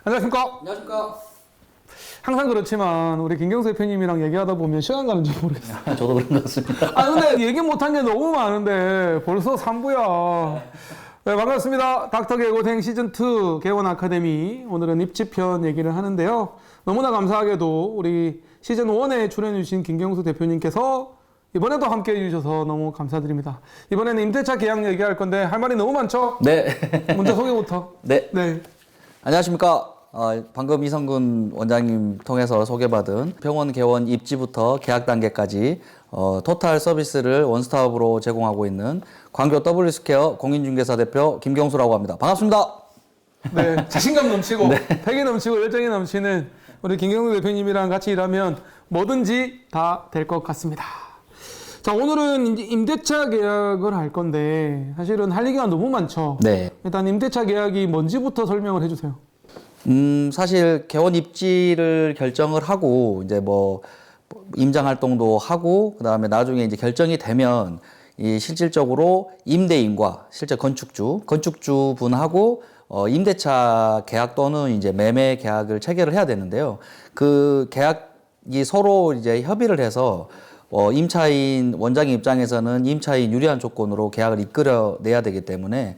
안녕하십니까? 안녕하십니까? 항상 그렇지만 우리 김경수 대표님이랑 얘기하다 보면 시간 가는 줄 모르겠어요. 저도 그런 것 같습니다. 근데 얘기 못한 게 너무 많은데 벌써 3부야. 네, 반갑습니다. 닥터 개고생 시즌2 개원 아카데미. 오늘은 입지편 얘기를 하는데요. 너무나 감사하게도 우리 시즌1에 출연해주신 김경수 대표님께서 이번에도 함께 해주셔서 너무 감사드립니다. 이번에는 임대차 계약 얘기할 건데 할 말이 너무 많죠? 네. 먼저 소개부터. 네. 네. 안녕하십니까? 방금 이성근 원장님 통해서 소개받은 병원 개원 입지부터 계약 단계까지 토탈 서비스를 원스톱으로 제공하고 있는 광교 W스퀘어 공인중개사 대표 김경수라고 합니다. 반갑습니다. 네, 자신감 넘치고 패기 넘치고 열정이 넘치는 우리 김경수 대표님이랑 같이 일하면 뭐든지 다 될 것 같습니다. 자, 오늘은 이제 임대차 계약을 할 건데 사실은 할 얘기가 너무 많죠. 네. 일단 임대차 계약이 뭔지부터 설명을 해주세요. 사실 개원 입지를 결정을 하고 이제 뭐 임장 활동도 하고 그다음에 나중에 이제 결정이 되면 이 실질적으로 임대인과 실제 건축주 분하고 임대차 계약 또는 이제 매매 계약을 체결을 해야 되는데요. 그 계약이 서로 이제 협의를 해서 임차인 원장의 입장에서는 임차인 유리한 조건으로 계약을 이끌어내야 되기 때문에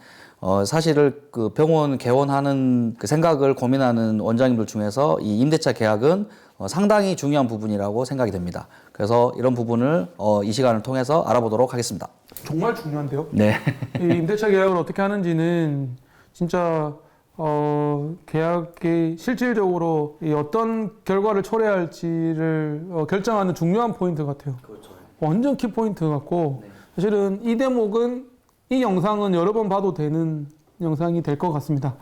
사실을 그 병원 개원하는 그 생각을 고민하는 원장님들 중에서 이 임대차 계약은 상당히 중요한 부분이라고 생각이 됩니다. 그래서 이런 부분을 이 시간을 통해서 알아보도록 하겠습니다. 정말 중요한데요. 네. 이 임대차 계약을 어떻게 하는지는 진짜 계약이 실질적으로 이 어떤 결과를 초래할지를 결정하는 중요한 포인트 같아요. 그렇죠. 완전 키포인트 같고 사실은 이 대목은 이 영상은 여러 번 봐도 되는 영상이 될 것 같습니다.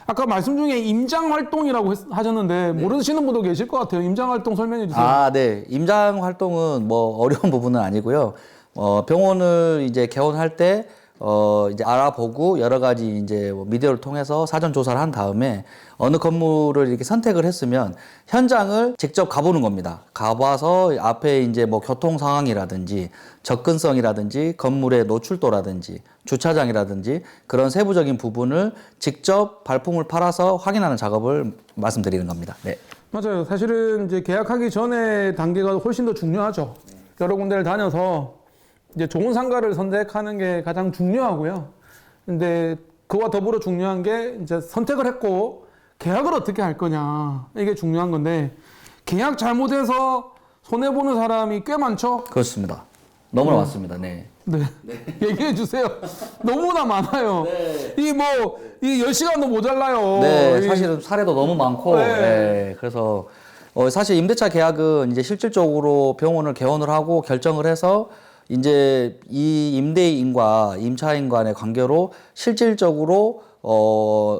아까 말씀 중에 임장 활동이라고 하셨는데 모르시는 분도 계실 것 같아요. 임장 활동 설명해 주세요. 네. 임장 활동은 뭐 어려운 부분은 아니고요. 병원을 이제 개원할 때 이제 알아보고 여러 가지 이제 뭐 미디어를 통해서 사전 조사를 한 다음에 어느 건물을 이렇게 선택을 했으면 현장을 직접 가보는 겁니다. 가봐서 앞에 이제 뭐 교통 상황이라든지 접근성이라든지 건물의 노출도라든지 주차장이라든지 그런 세부적인 부분을 직접 발품을 팔아서 확인하는 작업을 말씀드리는 겁니다. 네. 맞아요. 사실은 이제 계약하기 전에 단계가 훨씬 더 중요하죠. 여러 군데를 다녀서 이제 좋은 상가를 선택하는 게 가장 중요하고요. 근데 그와 더불어 중요한 게 이제 선택을 했고 계약을 어떻게 할 거냐 이게 중요한 건데 계약 잘못해서 손해 보는 사람이 꽤 많죠. 그렇습니다. 너무나 많습니다. 네. 네. 얘기해 주세요. 너무나 많아요. 이 10시간도 모자라요. 네, 사실은 사례도 너무 많고, 네. 네, 그래서 사실 임대차 계약은 이제 실질적으로 병원을 개원을 하고 결정을 해서 이제 이 임대인과 임차인 간의 관계로 실질적으로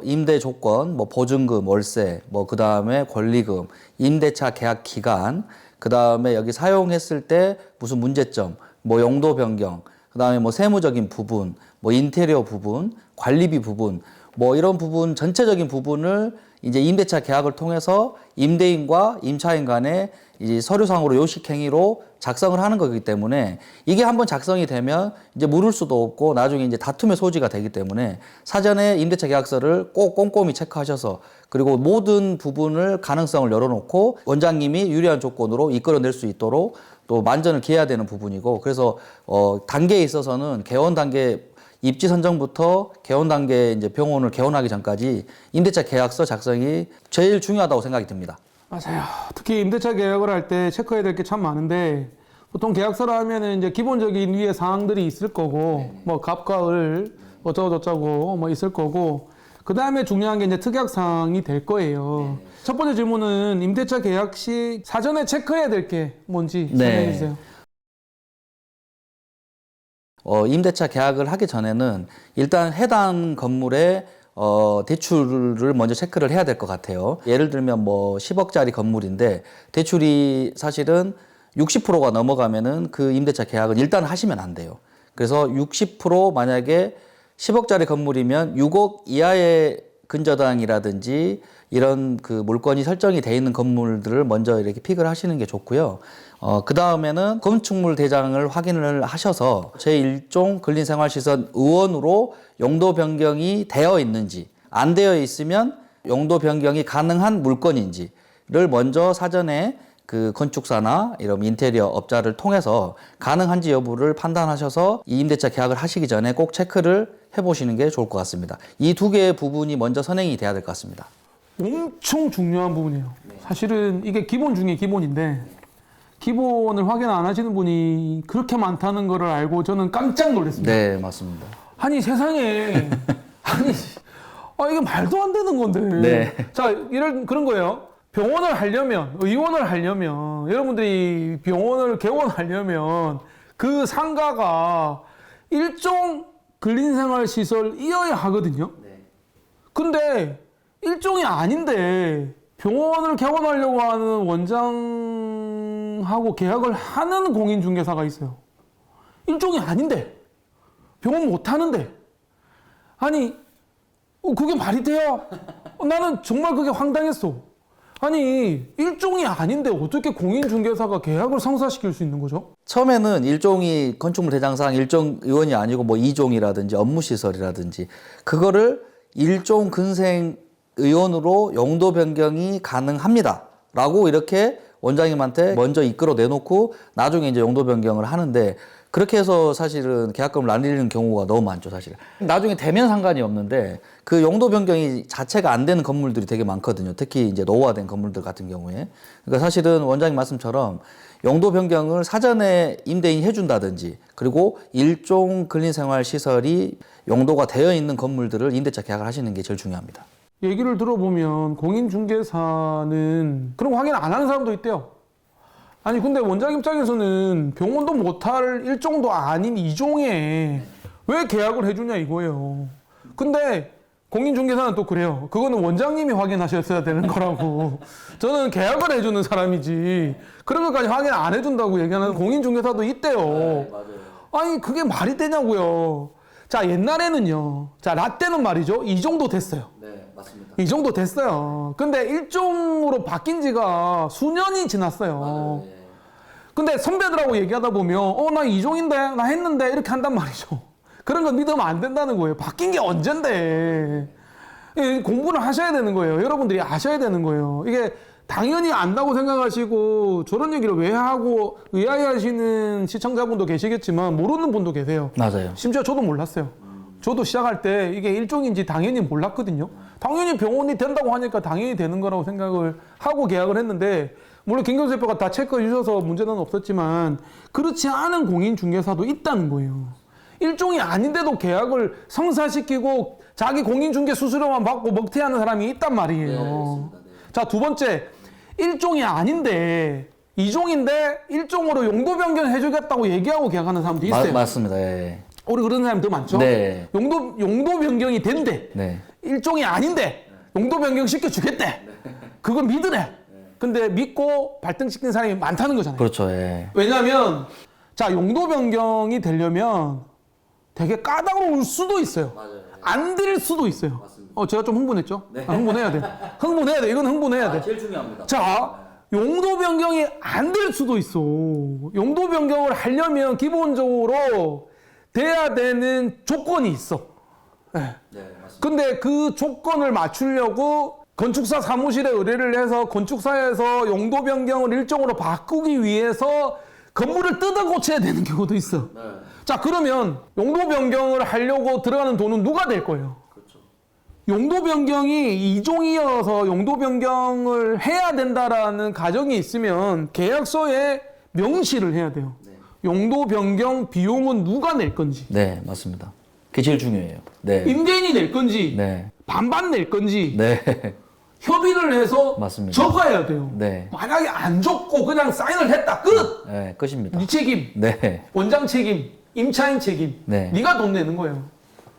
임대 조건, 뭐 보증금, 월세, 뭐 그 다음에 권리금, 임대차 계약 기간, 그 다음에 여기 사용했을 때 무슨 문제점, 뭐 용도 변경, 그 다음에 뭐 세무적인 부분, 뭐 인테리어 부분, 관리비 부분, 뭐 이런 부분 전체적인 부분을 이제 임대차 계약을 통해서 임대인과 임차인 간에 이제 서류상으로 요식행위로 작성을 하는 거기 때문에 이게 한번 작성이 되면 이제 물을 수도 없고 나중에 이제 다툼의 소지가 되기 때문에 사전에 임대차 계약서를 꼭 꼼꼼히 체크하셔서 그리고 모든 부분을 가능성을 열어놓고 원장님이 유리한 조건으로 이끌어낼 수 있도록 또 만전을 기해야 되는 부분이고 그래서 단계에 있어서는 개원 단계 입지 선정부터 개원 단계 이제 병원을 개원하기 전까지 임대차 계약서 작성이 제일 중요하다고 생각이 듭니다. 맞아요. 특히 임대차 계약을 할 때 체크해야 될 게 참 많은데 보통 계약서를 하면은 이제 기본적인 위에 사항들이 있을 거고 뭐 갑과 을 어쩌고저쩌고 뭐 있을 거고 그 다음에 중요한 게 이제 특약 사항이 될 거예요. 첫 번째 질문은 임대차 계약 시 사전에 체크해야 될 게 뭔지 설명해 주세요. 임대차 계약을 하기 전에는 일단 해당 건물의 대출을 먼저 체크를 해야 될 것 같아요. 예를 들면 뭐 10억짜리 건물인데 대출이 사실은 60%가 넘어가면은 그 임대차 계약은 일단 하시면 안 돼요. 그래서 60% 만약에 10억짜리 건물이면 6억 이하의 근저당이라든지 이런 그 물건이 설정이 돼 있는 건물들을 먼저 이렇게 픽을 하시는 게 좋고요. 그 다음에는 건축물 대장을 확인을 하셔서 제1종 근린생활시설 의원으로 용도 변경이 되어 있는지 안 되어 있으면 용도 변경이 가능한 물건인지를 먼저 사전에 그 건축사나 이런 인테리어 업자를 통해서 가능한지 여부를 판단하셔서 이 임대차 계약을 하시기 전에 꼭 체크를 해보시는 게 좋을 것 같습니다. 이 두 개의 부분이 먼저 선행이 돼야 될 것 같습니다. 엄청 중요한 부분이에요. 사실은 이게 기본 중에 기본인데 기본을 확인 안 하시는 분이 그렇게 많다는 거를 알고 저는 깜짝 놀랐습니다. 네, 맞습니다. 아니 세상에 아니 이게 말도 안 되는 건데. 네. 자, 그런 거예요. 병원을 하려면, 의원을 하려면, 여러분들이 병원을 개원하려면 그 상가가 일종 근린생활시설이어야 하거든요. 근데 일종이 아닌데 병원을 개원하려고 하는 원장하고 계약을 하는 공인중개사가 있어요. 일종이 아닌데 병원 못 하는데 아니 그게 말이 돼요? 나는 정말 그게 황당했어. 아니 일종이 아닌데 어떻게 공인중개사가 계약을 성사시킬 수 있는 거죠? 처음에는 일종이 건축물 대장상 일종 의원이 아니고 뭐 2종이라든지 업무시설이라든지 그거를 일종 근생 의원으로 용도 변경이 가능합니다. 라고 이렇게 원장님한테 먼저 이끌어 내놓고 나중에 이제 용도 변경을 하는데 그렇게 해서 사실은 계약금을 날리는 경우가 너무 많죠, 사실. 나중에 되면 상관이 없는데 그 용도 변경이 자체가 안 되는 건물들이 되게 많거든요. 특히 이제 노후화된 건물들 같은 경우에. 그러니까 사실은 원장님 말씀처럼 용도 변경을 사전에 임대인이 해준다든지 그리고 일종 근린생활 시설이 용도가 되어 있는 건물들을 임대차 계약을 하시는 게 제일 중요합니다. 얘기를 들어보면 공인중개사는 그런 거 확인 안 하는 사람도 있대요. 아니 근데 원장 입장에서는 병원도 못할 일종도 아닌 이종에 왜 계약을 해주냐 이거예요. 근데 공인중개사는 또 그래요. 그거는 원장님이 확인하셨어야 되는 거라고. 저는 계약을 해주는 사람이지 그런 것까지 확인 안 해준다고 얘기하는 공인중개사도 있대요. 네, 맞아요. 아니 그게 말이 되냐고요. 자 옛날에는요. 자 라떼는 말이죠. 이 정도 됐어요. 네, 맞습니다. 이 정도 됐어요. 근데 일종으로 바뀐 지가 수년이 지났어요. 네. 근데 선배들하고 얘기하다 보면 나 이종인데 나 했는데 이렇게 한단 말이죠. 그런 건 믿으면 안 된다는 거예요. 바뀐 게 언젠데. 공부를 하셔야 되는 거예요. 여러분들이 아셔야 되는 거예요. 이게 당연히 안다고 생각하시고 저런 얘기를 왜 하고 의아해하시는 시청자분도 계시겠지만 모르는 분도 계세요. 맞아요. 심지어 저도 몰랐어요. 저도 시작할 때 이게 일종인지 당연히 몰랐거든요. 당연히 병원이 된다고 하니까 당연히 되는 거라고 생각을 하고 계약을 했는데 물론 김 교수 대표가 다 체크해 주셔서 문제는 없었지만 그렇지 않은 공인중개사도 있다는 거예요. 일종이 아닌데도 계약을 성사시키고 자기 공인중개 수수료만 받고 먹튀하는 사람이 있단 말이에요. 네, 알겠습니다. 네. 자, 두 번째. 일종이 아닌데 이종인데 일종으로 용도 변경해 주겠다고 얘기하고 계약하는 사람도 있어요. 맞습니다. 예. 우리 그런 사람도 많죠? 네. 용도 변경이 된대. 네. 일종이 아닌데 용도 변경 시켜주겠대. 그걸 믿으래. 근데 믿고 발등시킨 사람이 많다는 거잖아요. 그렇죠. 예. 왜냐하면 자 용도 변경이 되려면 되게 까다로울 수도 있어요. 맞아요. 안 될 수도 있어요. 맞습니다. 제가 좀 흥분했죠? 네. 흥분해야 돼. 흥분해야 돼. 이건 흥분해야 돼. 제일 중요합니다. 자, 용도 변경이 안 될 수도 있어. 용도 변경을 하려면 기본적으로 돼야 되는 조건이 있어. 네. 네, 맞습니다. 근데 그 조건을 맞추려고 건축사 사무실에 의뢰를 해서 건축사에서 용도 변경을 일종으로 바꾸기 위해서 건물을 뜯어 고쳐야 되는 경우도 있어. 네. 자, 그러면 용도 변경을 하려고 들어가는 돈은 누가 될 거예요? 그렇죠. 용도 변경이 이종이어서 용도 변경을 해야 된다라는 가정이 있으면 계약서에 명시를 해야 돼요. 네. 용도 변경 비용은 누가 낼 건지, 네, 맞습니다. 그게 제일 중요해요. 네. 임대인이 낼 건지, 네. 반반 낼 건지 네. 협의를 해서 맞습니다. 적어야 돼요. 네. 만약에 안 적고 그냥 사인을 했다 끝. 네, 끝입니다. 네 책임, 네. 원장 책임, 임차인 책임. 네. 네가 돈 내는 거예요.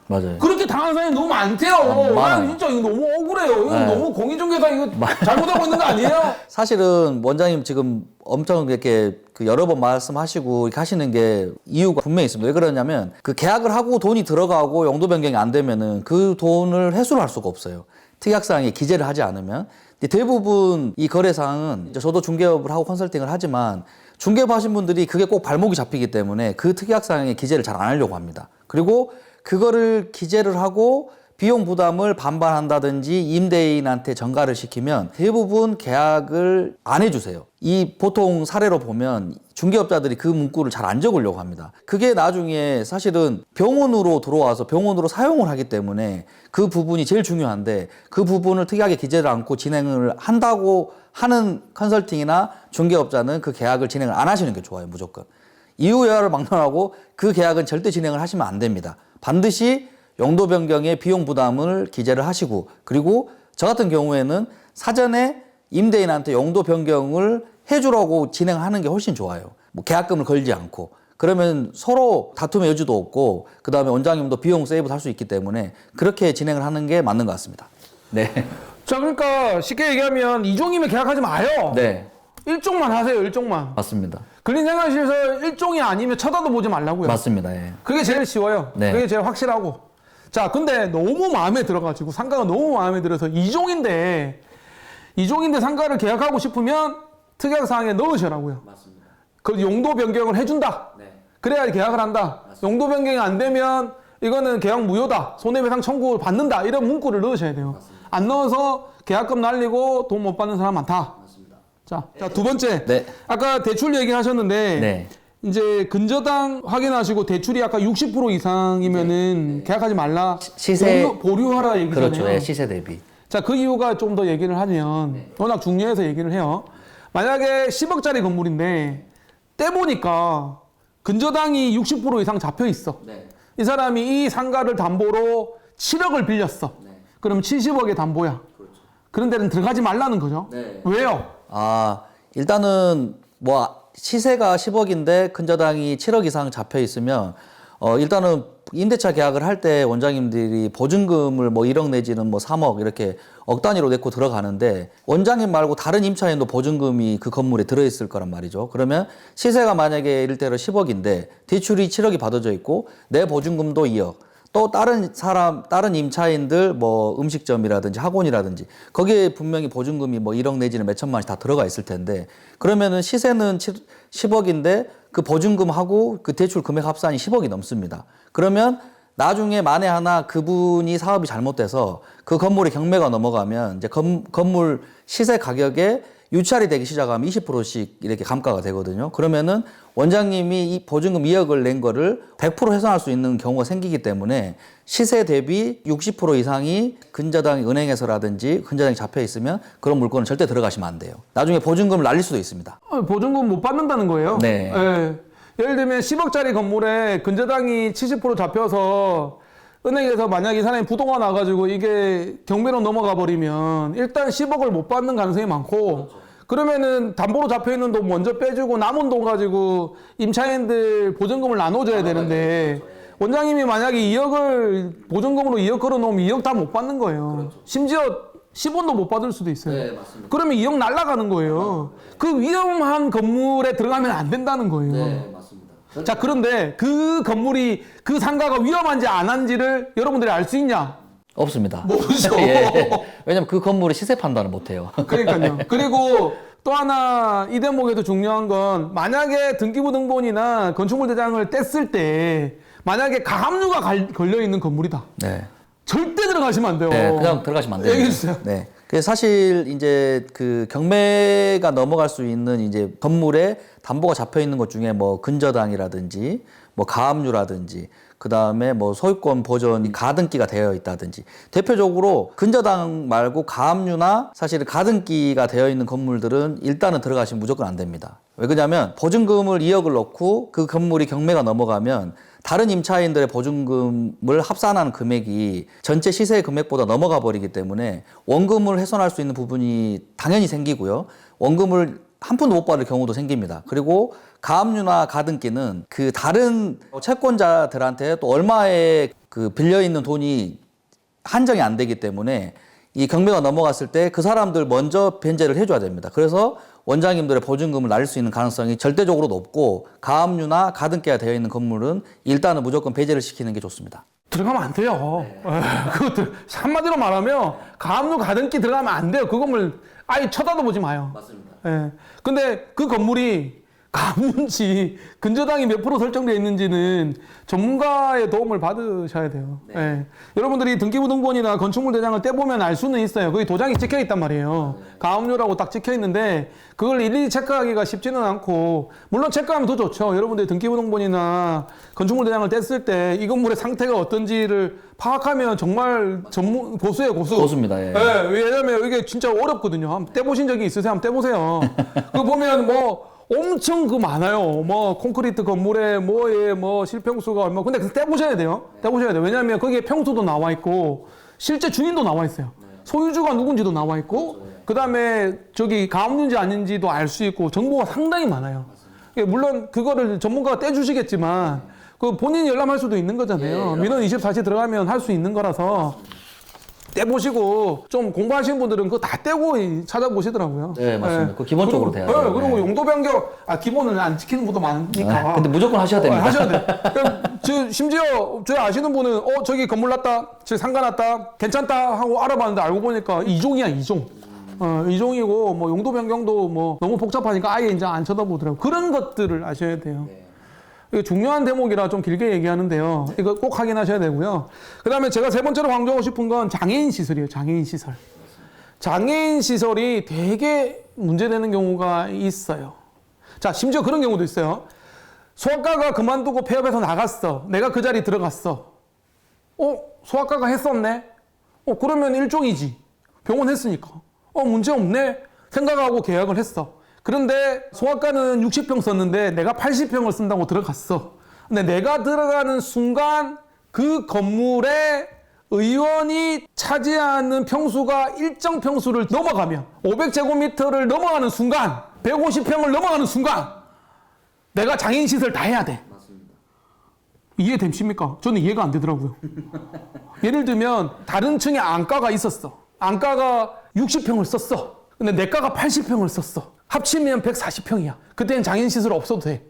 맞아요. 그렇게 당한 사람이 너무 많대요. 많아요. 진짜 이거 너무 억울해요. 이거 네. 너무 공인중개사 이거 잘못하고 있는 거 아니에요? 사실은 원장님 지금 엄청 이렇게 그 여러 번 말씀하시고 이렇게 하시는 게 이유가 분명히 있습니다. 왜 그러냐면 그 계약을 하고 돈이 들어가고 용도 변경이 안 되면은 그 돈을 회수를 할 수가 없어요. 특약사항에 기재를 하지 않으면. 근데 대부분 이 거래사항은 이제 저도 중개업을 하고 컨설팅을 하지만 중개업 하신 분들이 그게 꼭 발목이 잡히기 때문에 그 특약사항에 기재를 잘 안 하려고 합니다. 그리고 그거를 기재를 하고 비용 부담을 반반한다든지 임대인한테 전가를 시키면 대부분 계약을 안 해주세요. 이 보통 사례로 보면 중개업자들이 그 문구를 잘 안 적으려고 합니다. 그게 나중에 사실은 병원으로 들어와서 병원으로 사용을 하기 때문에 그 부분이 제일 중요한데 그 부분을 특이하게 기재를 않고 진행을 한다고 하는 컨설팅이나 중개업자는 그 계약을 진행을 안 하시는 게 좋아요, 무조건. 이후 여하를 막론하고 그 계약은 절대 진행을 하시면 안 됩니다. 반드시 용도 변경의 비용 부담을 기재를 하시고, 그리고 저 같은 경우에는 사전에 임대인한테 용도 변경을 해주라고 진행하는 게 훨씬 좋아요. 뭐 계약금을 걸지 않고. 그러면 서로 다툼의 여지도 없고, 그 다음에 원장님도 비용 세이브도 할 수 있기 때문에 그렇게 진행을 하는 게 맞는 것 같습니다. 네. 자, 그러니까 쉽게 얘기하면 2종이면 계약하지 마요. 네. 1종만 하세요, 1종만. 맞습니다. 근린생활실에서 1종이 아니면 쳐다도 보지 말라고요. 맞습니다. 예. 그게 제일 쉬워요. 네. 그게 제일 확실하고. 자, 근데 너무 마음에 들어가지고 상가가 너무 마음에 들어서 2종인데 상가를 계약하고 싶으면 특약사항에 넣으시라고요. 맞습니다. 그 용도 변경을 해준다. 네. 그래야 계약을 한다. 맞습니다. 용도 변경이 안 되면 이거는 계약 무효다. 손해배상 청구를 받는다. 이런 문구를 넣으셔야 돼요. 맞습니다. 안 넣어서 계약금 날리고 돈 못 받는 사람 많다. 맞습니다. 자, 두 번째. 네. 아까 대출 얘기하셨는데 네. 이제 근저당 확인하시고 대출이 아까 60% 이상이면은 계약하지 말라. 시세 보류하라 얘기잖아요. 그렇죠. 예, 시세 대비. 자, 그 이유가 좀 더 얘기를 하면 워낙 중요해서 얘기를 해요. 만약에 10억짜리 건물인데 떼 보니까 근저당이 60% 이상 잡혀 있어. 네. 이 사람이 이 상가를 담보로 7억을 빌렸어. 네. 그럼 70억의 담보야. 그렇죠. 그런 데는 들어가지 말라는 거죠. 네. 왜요? 아, 일단은 뭐 시세가 10억인데 근저당이 7억 이상 잡혀 있으면 일단은 임대차 계약을 할 때 원장님들이 보증금을 뭐 1억 내지는 뭐 3억 이렇게 억 단위로 내고 들어가는데 원장님 말고 다른 임차인도 보증금이 그 건물에 들어있을 거란 말이죠. 그러면 시세가 만약에 이를테면 10억인데 대출이 7억이 받아져 있고 내 보증금도 2억. 또 다른 임차인들 뭐 음식점이라든지 학원이라든지 거기에 분명히 보증금이 뭐 1억 내지는 몇 천만 원씩 다 들어가 있을 텐데 그러면은 시세는 10억인데 그 보증금하고 그 대출 금액 합산이 10억이 넘습니다. 그러면 나중에 만에 하나 그분이 사업이 잘못돼서 그 건물의 경매가 넘어가면 이제 건물 시세 가격에 유찰이 되기 시작하면 20%씩 이렇게 감가가 되거든요. 그러면은 원장님이 이 보증금 2억을 낸 거를 100% 회선할 수 있는 경우가 생기기 때문에 시세 대비 60% 이상이 근저당이 은행에서라든지 근저당이 잡혀 있으면 그런 물건은 절대 들어가시면 안 돼요. 나중에 보증금을 날릴 수도 있습니다. 보증금 못 받는다는 거예요. 네. 예. 예를 들면 10억짜리 건물에 근저당이 70% 잡혀서 은행에서 만약 이 사람이 부도가 나가지고 이게 경매로 넘어가 버리면 일단 10억을 못 받는 가능성이 많고 그러면은 담보로 잡혀 있는 돈 먼저 빼주고 남은 돈 가지고 임차인들 보증금을 나눠줘야 되는데 원장님이 만약에 2억을 보증금으로 2억 걸어 놓으면 2억 다 못 받는 거예요. 심지어 10원도 못 받을 수도 있어요. 네, 맞습니다. 그러면 2억 날라가는 거예요. 그 위험한 건물에 들어가면 안 된다는 거예요. 맞습니다. 자, 그런데 그 건물이 그 상가가 위험한지 안 한지를 여러분들이 알 수 있냐? 없습니다. 모르죠. 예. 왜냐면 그 건물의 시세 판단을 못 해요. 그러니까요. 그리고 또 하나 이 대목에도 중요한 건 만약에 등기부등본이나 건축물 대장을 뗐을 때 만약에 가압류가 걸려 있는 건물이다. 네. 절대 들어가시면 안 돼요. 네, 그냥 들어가시면 안 돼요. 얘기해 주세요. 네. 그래서 사실 이제 그 경매가 넘어갈 수 있는 이제 건물에 담보가 잡혀 있는 것 중에 뭐 근저당이라든지 뭐 가압류라든지 그 다음에 뭐 소유권 보존이 가등기가 되어 있다든지 대표적으로 근저당 말고 가압류나 사실 가등기가 되어 있는 건물들은 일단은 들어가시면 무조건 안 됩니다. 왜 그러냐면 보증금을 2억을 넣고 그 건물이 경매가 넘어가면 다른 임차인들의 보증금을 합산하는 금액이 전체 시세 금액보다 넘어가 버리기 때문에 원금을 훼손할 수 있는 부분이 당연히 생기고요. 원금을 한 푼도 못 받을 경우도 생깁니다. 그리고 가압류나 가등기는 그 다른 채권자들한테 또 얼마의 그 빌려 있는 돈이 한정이 안 되기 때문에 이 경매가 넘어갔을 때 그 사람들 먼저 변제를 해줘야 됩니다. 그래서 원장님들의 보증금을 날릴 수 있는 가능성이 절대적으로 높고 가압류나 가등기가 되어 있는 건물은 일단은 무조건 배제를 시키는 게 좋습니다. 들어가면 안 돼요. 그것도 한마디로 말하면 가압류 가등기 들어가면 안 돼요. 그 건물 아예 쳐다도 보지 마요. 맞습니다. 예. 근데 그 건물이 가압류인지 근저당이 몇 프로 설정되어 있는지는 전문가의 도움을 받으셔야 돼요. 예. 여러분들이 등기부등본이나 건축물 대장을 떼보면 알 수는 있어요. 거기 도장이 찍혀 있단 말이에요. 가압류라고 딱 찍혀 있는데 그걸 일일이 체크하기가 쉽지는 않고, 물론 체크하면 더 좋죠. 여러분들이 등기부등본이나 건축물 대장을 뗐을 때 이 건물의 상태가 어떤지를 파악하면 정말 전문 고수예요, 고수. 고수입니다. 예. 예, 왜냐면 이게 진짜 어렵거든요. 한번 떼보신 적이 있으세요? 한번 떼보세요. 그거 보면 뭐 엄청 그 많아요. 뭐 콘크리트 건물에 뭐에 뭐 실평수가 얼마. 근데 그거 떼보셔야 돼요. 떼보셔야 돼요. 왜냐면 거기에 평수도 나와 있고 실제 주인도 나와 있어요. 소유주가 누군지도 나와 있고 그다음에 저기 가압류인지 아닌지도 알 수 있고 정보가 상당히 많아요. 물론 그거를 전문가가 떼주시겠지만 그 본인이 열람할 수도 있는 거잖아요. 민원 24시 들어가면 할 수 있는 거라서 떼보시고, 좀 공부하시는 분들은 그거 다 떼고 찾아보시더라고요. 네, 맞습니다. 그거 기본적으로 돼야 돼요. 그리고 네. 용도 변경, 기본은 안 지키는 분도 많으니까. 근데 무조건 하셔야 됩니다. 하셔야 돼. 심지어 저희 아시는 분은 저기 건물 났다, 저기 상가 났다, 괜찮다 하고 알아봤는데 알고 보니까 2종이야, 2종. 2종이고 뭐 용도 변경도 뭐 너무 복잡하니까 아예 이제 안 쳐다보더라고요. 그런 것들을 아셔야 돼요. 이게 중요한 대목이라 좀 길게 얘기하는데요. 이거 꼭 확인하셔야 되고요. 그 다음에 제가 세 번째로 강조하고 싶은 건 장애인 시설이에요. 장애인 시설. 장애인 시설이 되게 문제되는 경우가 있어요. 자, 심지어 그런 경우도 있어요. 소아과가 그만두고 폐업해서 나갔어. 내가 그 자리 들어갔어. 소아과가 했었네? 그러면 일종이지. 병원 했으니까. 문제 없네? 생각하고 계약을 했어. 그런데 소아과는 60평 썼는데 내가 80평을 쓴다고 들어갔어. 근데 내가 들어가는 순간 그 건물에 의원이 차지하는 평수가 일정 평수를 넘어가면 500제곱미터를 넘어가는 순간 150평을 넘어가는 순간 내가 장애인시설 다 해야 돼. 맞습니다. 이해되십니까? 저는 이해가 안 되더라고요. 예를 들면 다른 층에 안과가 있었어. 안과가 60평을 썼어. 근데 내과가 80평을 썼어. 합치면 140평이야. 그때는 장애인시설 없어도 돼.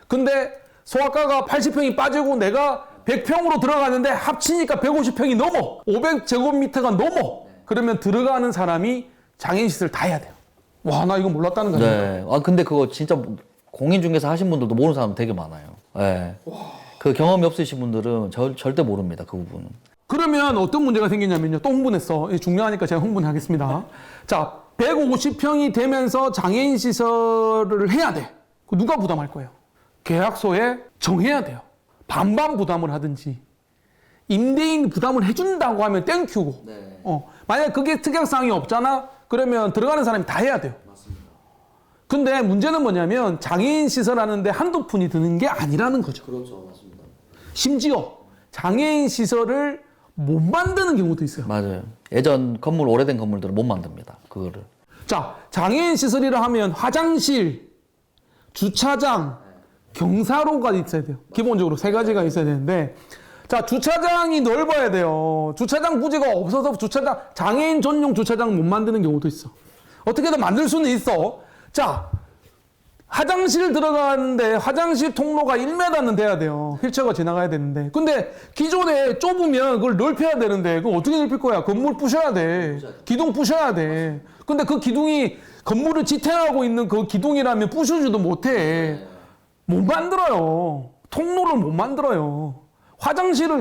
근데 소아과가 80평이 빠지고 내가 100평으로 들어가는데 합치니까 150평이 넘어. 500제곱미터가 넘어. 그러면 들어가는 사람이 장애인시설 다 해야 돼요. 와, 나 이거 몰랐다는 거야. 네. 근데 그거 진짜 공인중개사 하신 분들도 모르는 사람 되게 많아요. 네. 그 경험이 없으신 분들은 절대 모릅니다. 그 부분은. 그러면 어떤 문제가 생기냐면요. 또 흥분했어. 중요하니까 제가 흥분하겠습니다. 자, 150평이 되면서 장애인 시설을 해야 돼. 누가 부담할 거예요? 계약서에 정해야 돼요. 반반 부담을 하든지 임대인 부담을 해준다고 하면 땡큐고. 네. 만약 그게 특약사항이 없잖아? 그러면 들어가는 사람이 다 해야 돼요. 맞습니다. 근데 문제는 뭐냐면 장애인 시설 하는데 한두 푼이 드는 게 아니라는 거죠. 그렇죠. 맞습니다. 심지어 장애인 시설을 못 만드는 경우도 있어요. 맞아요. 예전 건물, 오래된 건물들은 못 만듭니다. 그거를. 자, 장애인 시설이라 하면 화장실, 주차장, 경사로가 있어야 돼요. 기본적으로 세 가지가 있어야 되는데, 자, 주차장이 넓어야 돼요. 주차장 부지가 없어서 장애인 전용 주차장 못 만드는 경우도 있어. 어떻게든 만들 수는 있어. 자, 화장실 들어가는데 화장실 통로가 1m는 돼야 돼요. 휠체어가 지나가야 되는데. 근데 기존에 좁으면 그걸 넓혀야 되는데 그걸 어떻게 넓힐 거야? 건물 부셔야 돼. 기둥 부셔야 돼. 근데 그 기둥이 건물을 지탱하고 있는 그 기둥이라면 부수지도 못해. 못 만들어요. 통로를 못 만들어요.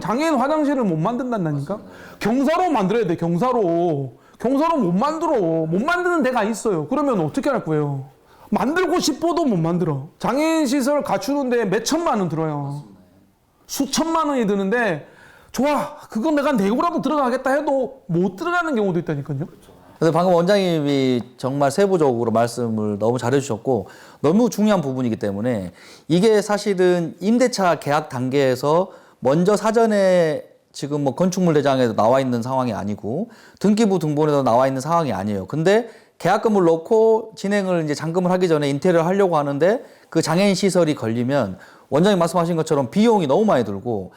장애인 화장실을 못 만든다니까? 경사로 만들어야 돼, 경사로. 경사로 못 만들어. 못 만드는 데가 있어요. 그러면 어떻게 할 거예요? 만들고 싶어도 못 만들어. 장애인 시설 갖추는데 몇 천만 원 들어요. 수천만 원이 드는데 좋아, 그건 내가 내고라도 들어가겠다 해도 못 들어가는 경우도 있다니까요. 근데 방금 원장님이 정말 세부적으로 말씀을 너무 잘해주셨고 너무 중요한 부분이기 때문에 이게 사실은 임대차 계약 단계에서 먼저 사전에 지금 뭐 건축물 대장에도 나와 있는 상황이 아니고 등기부 등본에도 나와 있는 상황이 아니에요. 근데 계약금을 넣고 진행을 이제 잔금을 하기 전에 인테리어를 하려고 하는데 그 장애인 시설이 걸리면 원장님 말씀하신 것처럼 비용이 너무 많이 들고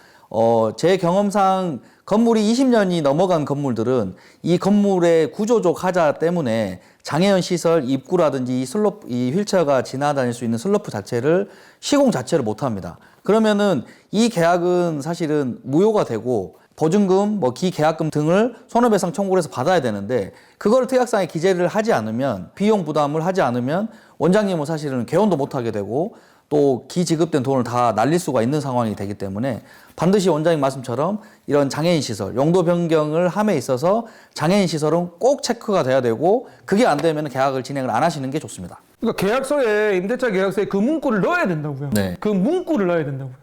제 경험상 건물이 20년이 넘어간 건물들은 이 건물의 구조적 하자 때문에 장애인 시설 입구라든지 이 휠체어가 지나다닐 수 있는 슬로프 자체를 시공 자체를 못 합니다. 그러면은 이 계약은 사실은 무효가 되고 보증금, 기계약금 등을 손해배상 청구를 해서 받아야 되는데 그거를 특약상에 기재를 하지 않으면 비용 부담을 하지 않으면 원장님은 사실은 개원도 못 하게 되고 또 기지급된 돈을 다 날릴 수가 있는 상황이 되기 때문에 반드시 원장님 말씀처럼 이런 장애인 시설, 용도 변경을 함에 있어서 장애인 시설은 꼭 체크가 돼야 되고 그게 안 되면 계약을 진행을 안 하시는 게 좋습니다. 그러니까 계약서에 임대차 계약서에 그 문구를 넣어야 된다고요. 네. 그 문구를 넣어야 된다고요.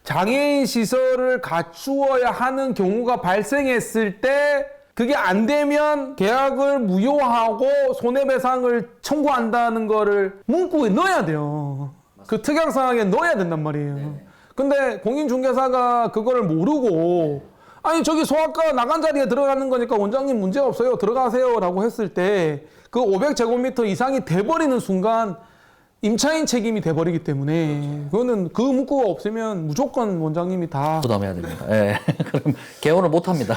장애인 시설을 갖추어야 하는 경우가 발생했을 때 그게 안 되면 계약을 무효하고 손해배상을 청구한다는 거를 문구에 넣어야 돼요. 그 특약 사항에 넣어야 된단 말이에요. 근데 공인중개사가 그거를 모르고 아니 저기 소아과 나간 자리에 들어가는 거니까 원장님 문제 없어요. 들어가세요 라고 했을 때 그 500제곱미터 이상이 돼버리는 순간 임차인 책임이 돼버리기 때문에 그거는 그 문구가 없으면 무조건 원장님이 다 부담해야 됩니다. 예. 그럼 개원을 못 합니다.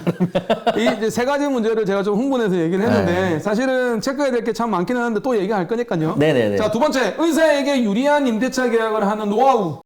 이 이제 세 가지 문제를 제가 좀 흥분해서 얘기를 했는데 사실은 체크해야 될 게 참 많긴 한데 또 얘기할 거니까요. 네네네. 자, 두 번째, 의사에게 유리한 임대차 계약을 하는 노하우.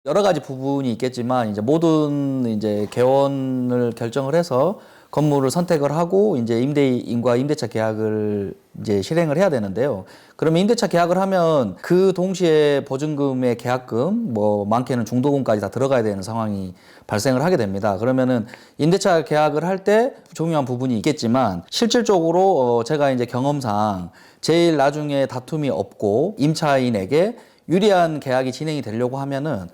여러 가지 부분이 있겠지만 이제 모든 이제 개원을 결정을 해서 건물을 선택을 하고 이제 임대인과 임대차 계약을 이제 실행을 해야 되는데요. 그러면 임대차 계약을 하면 그 동시에 보증금의 계약금, 뭐 많게는 중도금까지 다 들어가야 되는 상황이 발생을 하게 됩니다. 그러면은 임대차 계약을 할 때 중요한 부분이 있겠지만 실질적으로 제가 이제 경험상 제일 나중에 다툼이 없고 임차인에게 유리한 계약이 진행이 되려고 하면은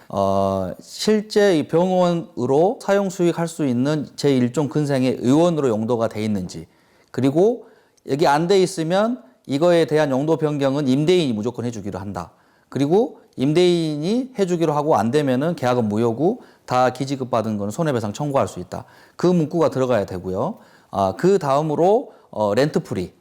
실제 이 병원으로 사용 수익할 수 있는 제1종 근생의 의원으로 용도가 돼 있는지, 그리고 여기 안 돼 있으면 이거에 대한 용도 변경은 임대인이 무조건 해주기로 한다. 그리고 임대인이 해주기로 하고 안 되면은 계약은 무효고 다 기지급 받은 건 손해배상 청구할 수 있다. 그 문구가 들어가야 되고요. 그 다음으로 렌트프리.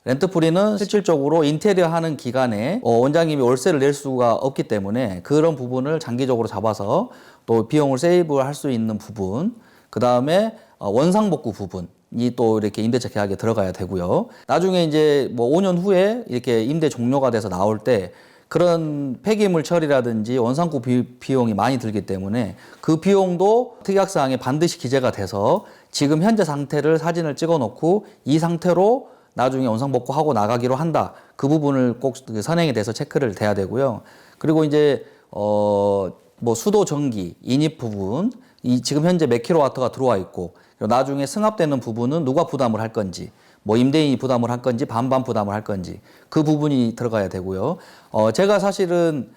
렌트프리는 실질적으로 인테리어 하는 기간에 원장님이 월세를 낼 수가 없기 때문에 그런 부분을 장기적으로 잡아서 또 비용을 세이브할 수 있는 부분, 그 다음에 원상복구 부분이 또 이렇게 임대차 계약에 들어가야 되고요. 나중에 이제 뭐 5년 후에 이렇게 임대 종료가 돼서 나올 때 그런 폐기물 처리라든지 원상복구 비용이 많이 들기 때문에 그 비용도 특약사항에 반드시 기재가 돼서 지금 현재 상태를 사진을 찍어 놓고 이 상태로 나중에 원상복구하고 나가기로 한다. 그 부분을 꼭 선행에 대해서 체크를 돼야 되고요. 그리고 이제 뭐 수도 전기 인입 부분, 이 지금 현재 몇 킬로와트가 들어와 있고 나중에 승합되는 부분은 누가 부담을 할 건지, 뭐 임대인이 부담을 할 건지 반반 부담을 할 건지 그 부분이 들어가야 되고요. 제가 사실은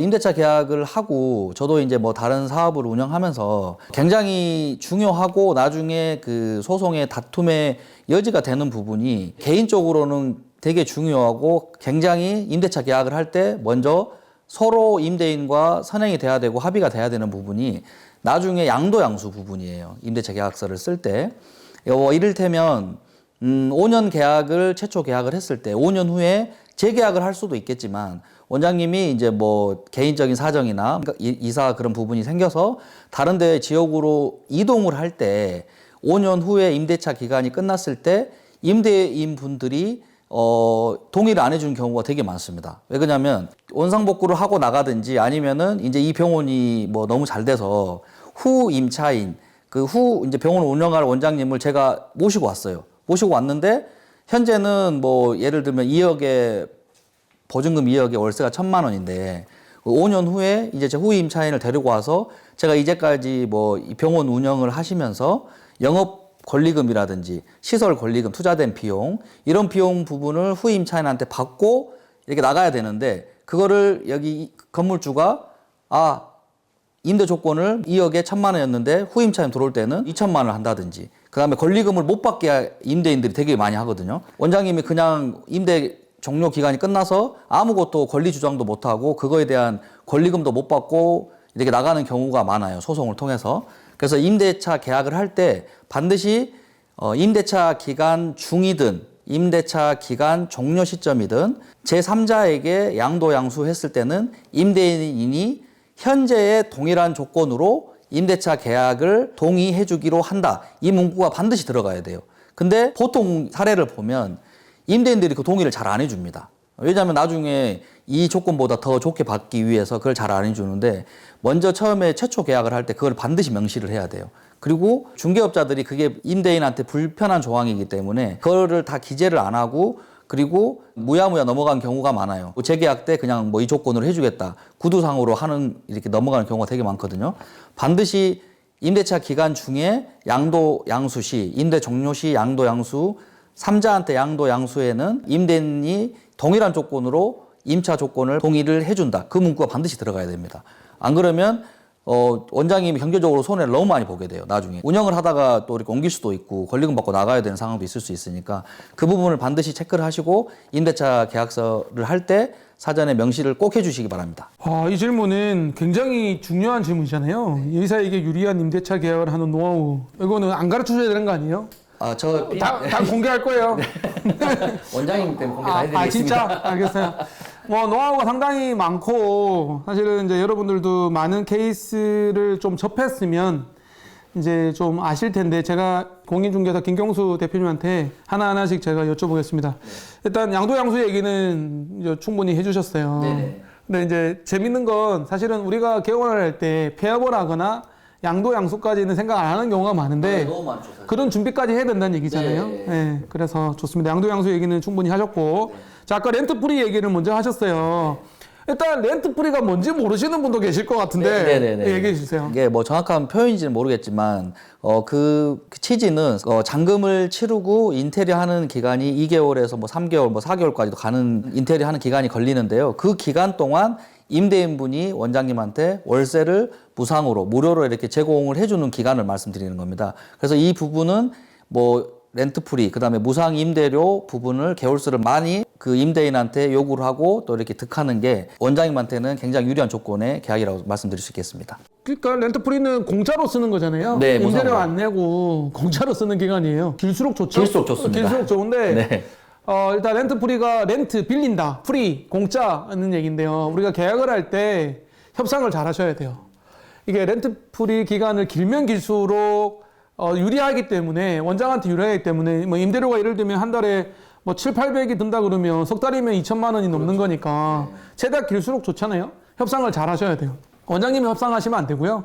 임대차 계약을 하고 저도 이제 뭐 다른 사업을 운영하면서 굉장히 중요하고 나중에 그 소송의 다툼의 여지가 되는 부분이 개인적으로는 되게 중요하고 굉장히 임대차 계약을 할 때 먼저 서로 임대인과 선행이 돼야 되고 합의가 돼야 되는 부분이 나중에 양도양수 부분이에요. 임대차 계약서를 쓸 때. 이를테면 5년 계약을 최초 계약을 했을 때 5년 후에 재계약을 할 수도 있겠지만 원장님이 이제 뭐 개인적인 사정이나 이사 그런 부분이 생겨서 다른 데 지역으로 이동을 할 때 5년 후에 임대차 기간이 끝났을 때 임대인 분들이 동의를 안 해주는 경우가 되게 많습니다. 왜 그러냐면 원상복구를 하고 나가든지 아니면은 이제 이 병원이 뭐 너무 잘 돼서 후 임차인 그 후 이제 병원을 운영할 원장님을 제가 모시고 왔어요. 모시고 왔는데 현재는 뭐 예를 들면 2억에 보증금 2억에 월세가 1,000만 원인데 5년 후에 이제 제 후임 차인을 데리고 와서 제가 이제까지 뭐 병원 운영을 하시면서 영업 권리금이라든지 시설 권리금, 투자된 비용 이런 비용 부분을 후임 차인한테 받고 이렇게 나가야 되는데 그거를 여기 건물주가 임대 조건을 2억에 1,000만 원이었는데 후임 차임 들어올 때는 2,000만 원을 한다든지 그다음에 권리금을 못 받게 임대인들이 되게 많이 하거든요. 원장님이 그냥 임대 종료 기간이 끝나서 아무것도 권리 주장도 못 하고 그거에 대한 권리금도 못 받고 이렇게 나가는 경우가 많아요. 소송을 통해서. 그래서 임대차 계약을 할 때 반드시 임대차 기간 중이든 임대차 기간 종료 시점이든 제3자에게 양도양수했을 때는 임대인이 현재의 동일한 조건으로 임대차 계약을 동의해 주기로 한다. 이 문구가 반드시 들어가야 돼요. 근데 보통 사례를 보면 임대인들이 그 동의를 잘 안 해줍니다. 왜냐하면 나중에 이 조건보다 더 좋게 받기 위해서 그걸 잘 안 해주는데 먼저 처음에 최초 계약을 할 때 그걸 반드시 명시를 해야 돼요. 그리고 중개업자들이 그게 임대인한테 불편한 조항이기 때문에 그거를 다 기재를 안 하고 그리고 무야무야 넘어간 경우가 많아요. 재계약 때 그냥 뭐 이 조건으로 해주겠다. 구두상으로 하는 이렇게 넘어가는 경우가 되게 많거든요. 반드시 임대차 기간 중에 양도 양수 시, 임대 종료 시 양도 양수, 삼자한테 양도 양수에는 임대인이 동일한 조건으로 임차 조건을 동의를 해준다. 그 문구가 반드시 들어가야 됩니다. 안 그러면 원장님이 경제적으로 손해를 너무 많이 보게 돼요. 나중에 운영을 하다가 또 이렇게 옮길 수도 있고 권리금 받고 나가야 되는 상황도 있을 수 있으니까 그 부분을 반드시 체크를 하시고 임대차 계약서를 할 때 사전에 명시를 꼭 해주시기 바랍니다. 이 질문은 굉장히 중요한 질문이잖아요. 이사에게 유리한 임대차 계약을 하는 노하우. 이거는 안 가르쳐 줘야 되는 거 아니에요? 다 공개할 거예요. 원장님 때문에 공개 다 해드리겠습니다. 진짜? 알겠어요. 노하우가 상당히 많고, 사실은 이제 여러분들도 많은 케이스를 좀 접했으면 이제 좀 아실 텐데, 제가 공인중개사 김경수 대표님한테 하나하나씩 제가 여쭤보겠습니다. 일단 양도양수 얘기는 이제 충분히 해주셨어요. 네네. 근데 이제 재밌는 건 사실은 우리가 개원을 할 때 폐업을 하거나 양도양수까지는 생각 안 하는 경우가 많은데 너무 많죠, 사실. 그런 준비까지 해야 된다는 얘기잖아요. 네. 네, 그래서 좋습니다. 양도양수 얘기는 충분히 하셨고, 자, 아까 렌트프리 얘기를 먼저 하셨어요. 일단 렌트프리가 뭔지 모르시는 분도 계실 것 같은데 얘기해 주세요. 이게 뭐 정확한 표현인지는 모르겠지만 그 취지는 잔금을 치르고 인테리어 하는 기간이 2개월에서 뭐 3개월, 뭐 4개월까지도 가는 인테리어 하는 기간이 걸리는데요. 그 기간 동안 임대인분이 원장님한테 월세를 무상으로 무료로 이렇게 제공을 해주는 기간을 말씀드리는 겁니다. 그래서 이 부분은 뭐 렌트프리, 그다음에 무상 임대료 부분을 계월수를 많이 그 임대인한테 요구를 하고 또 이렇게 득하는 게 원장님한테는 굉장히 유리한 조건의 계약이라고 말씀드릴 수 있겠습니다. 그러니까 렌트프리는 공짜로 쓰는 거잖아요. 네, 임대료 무상으로. 안 내고 공짜로 쓰는 기간이에요. 길수록 좋죠. 길수록 좋습니다. 길수록 좋은데 네. 일단 렌트프리가 렌트 빌린다, 프리 공짜는 얘기인데요. 우리가 계약을 할 때 협상을 잘 하셔야 돼요. 이게 렌트프리 기간을 길면 길수록 유리하기 때문에, 원장한테 유리하기 때문에, 뭐 임대료가 예를 들면 한 달에 뭐 7, 800이 든다 그러면 석 달이면 2천만 원이 넘는 거니까 최대한 길수록 좋잖아요. 협상을 잘 하셔야 돼요. 원장님이 협상하시면 안 되고요.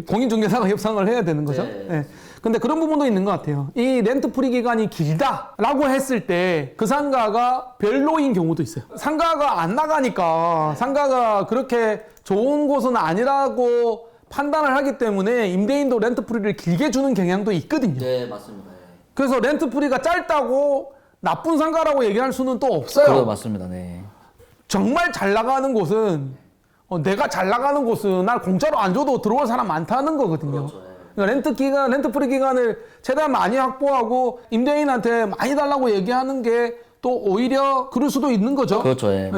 공인중개사가 협상을 해야 되는 거죠. 네. 근데 그런 부분도 있는 것 같아요. 이 렌트프리 기간이 길다라고 했을 때 그 상가가 별로인 경우도 있어요. 상가가 안 나가니까, 상가가 그렇게 좋은 곳은 아니라고 판단을 하기 때문에 임대인도 렌트프리를 길게 주는 경향도 있거든요. 네, 맞습니다. 그래서 렌트프리가 짧다고 나쁜 상가라고 얘기할 수는 또 없어요. 맞습니다. 네. 정말 잘 나가는 곳은 내가 잘 나가는 곳은 날 공짜로 안 줘도 들어올 사람 많다는 거거든요. 그러니까 렌트프리 기간을 최대한 많이 확보하고 임대인한테 많이 달라고 얘기하는 게 또 오히려 그럴 수도 있는 거죠. 그렇죠. 예.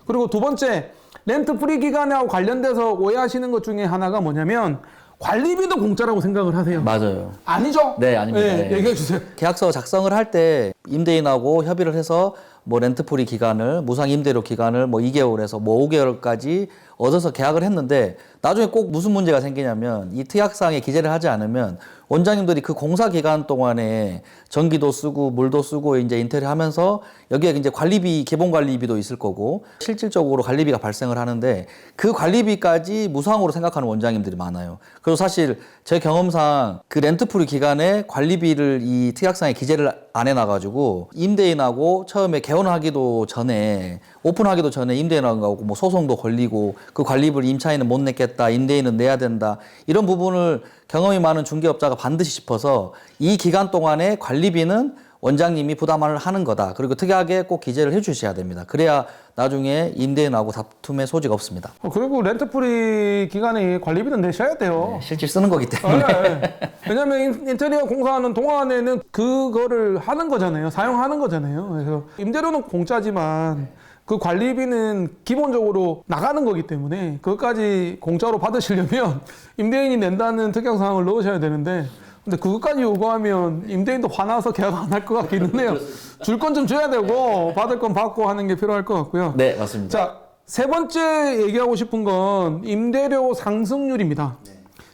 그리고 두 번째, 렌트프리 기간하고 관련돼서 오해하시는 것 중에 하나가 뭐냐면 관리비도 공짜라고 생각을 하세요. 맞아요. 아니죠? 네, 아닙니다. 네, 네. 얘기해 주세요. 계약서 작성을 할 때 임대인하고 협의를 해서 뭐 렌트프리 기간을, 무상 임대료 기간을 뭐 2개월에서 뭐 5개월까지 얻어서 계약을 했는데 나중에 꼭 무슨 문제가 생기냐면 이 특약사항에 기재를 하지 않으면 원장님들이 그 공사 기간 동안에 전기도 쓰고 물도 쓰고 이제 인테리어 하면서 여기에 이제 관리비, 기본 관리비도 있을 거고 실질적으로 관리비가 발생을 하는데 그 관리비까지 무상으로 생각하는 원장님들이 많아요. 그리고 사실 제 경험상 그 렌트프리 기간에 관리비를 이 특약사항에 기재를 안 해놔가지고 임대인하고 처음에 개원하기도 전에 오픈하기도 전에 임대인하고 뭐 소송도 걸리고 그 관리비를 임차인은 못 냈겠다, 임대인은 내야 된다 이런 부분을 경험이 많은 중개업자가 반드시 짚어서 이 기간 동안에 관리비는 원장님이 부담을 하는 거다. 그리고 특이하게 꼭 기재를 해주셔야 됩니다. 그래야 나중에 임대인하고 다툼의 소지가 없습니다. 그리고 렌트프리 기간에 관리비는 내셔야 돼요. 네, 실질 쓰는 거기 때문에. 네. 왜냐면 인테리어 공사하는 동안에는 그거를 하는 거잖아요. 사용하는 거잖아요. 그래서 임대료는 공짜지만 그 관리비는 기본적으로 나가는 거기 때문에 그것까지 공짜로 받으시려면 임대인이 낸다는 특약 사항을 넣으셔야 되는데, 근데 그것까지 요구하면 임대인도 화나서 계약 안 할 것 같기는 해요. 줄 건 좀 줘야 되고 받을 건 받고 하는 게 필요할 것 같고요. 네, 맞습니다. 자, 세 번째 얘기하고 싶은 건 임대료 상승률입니다.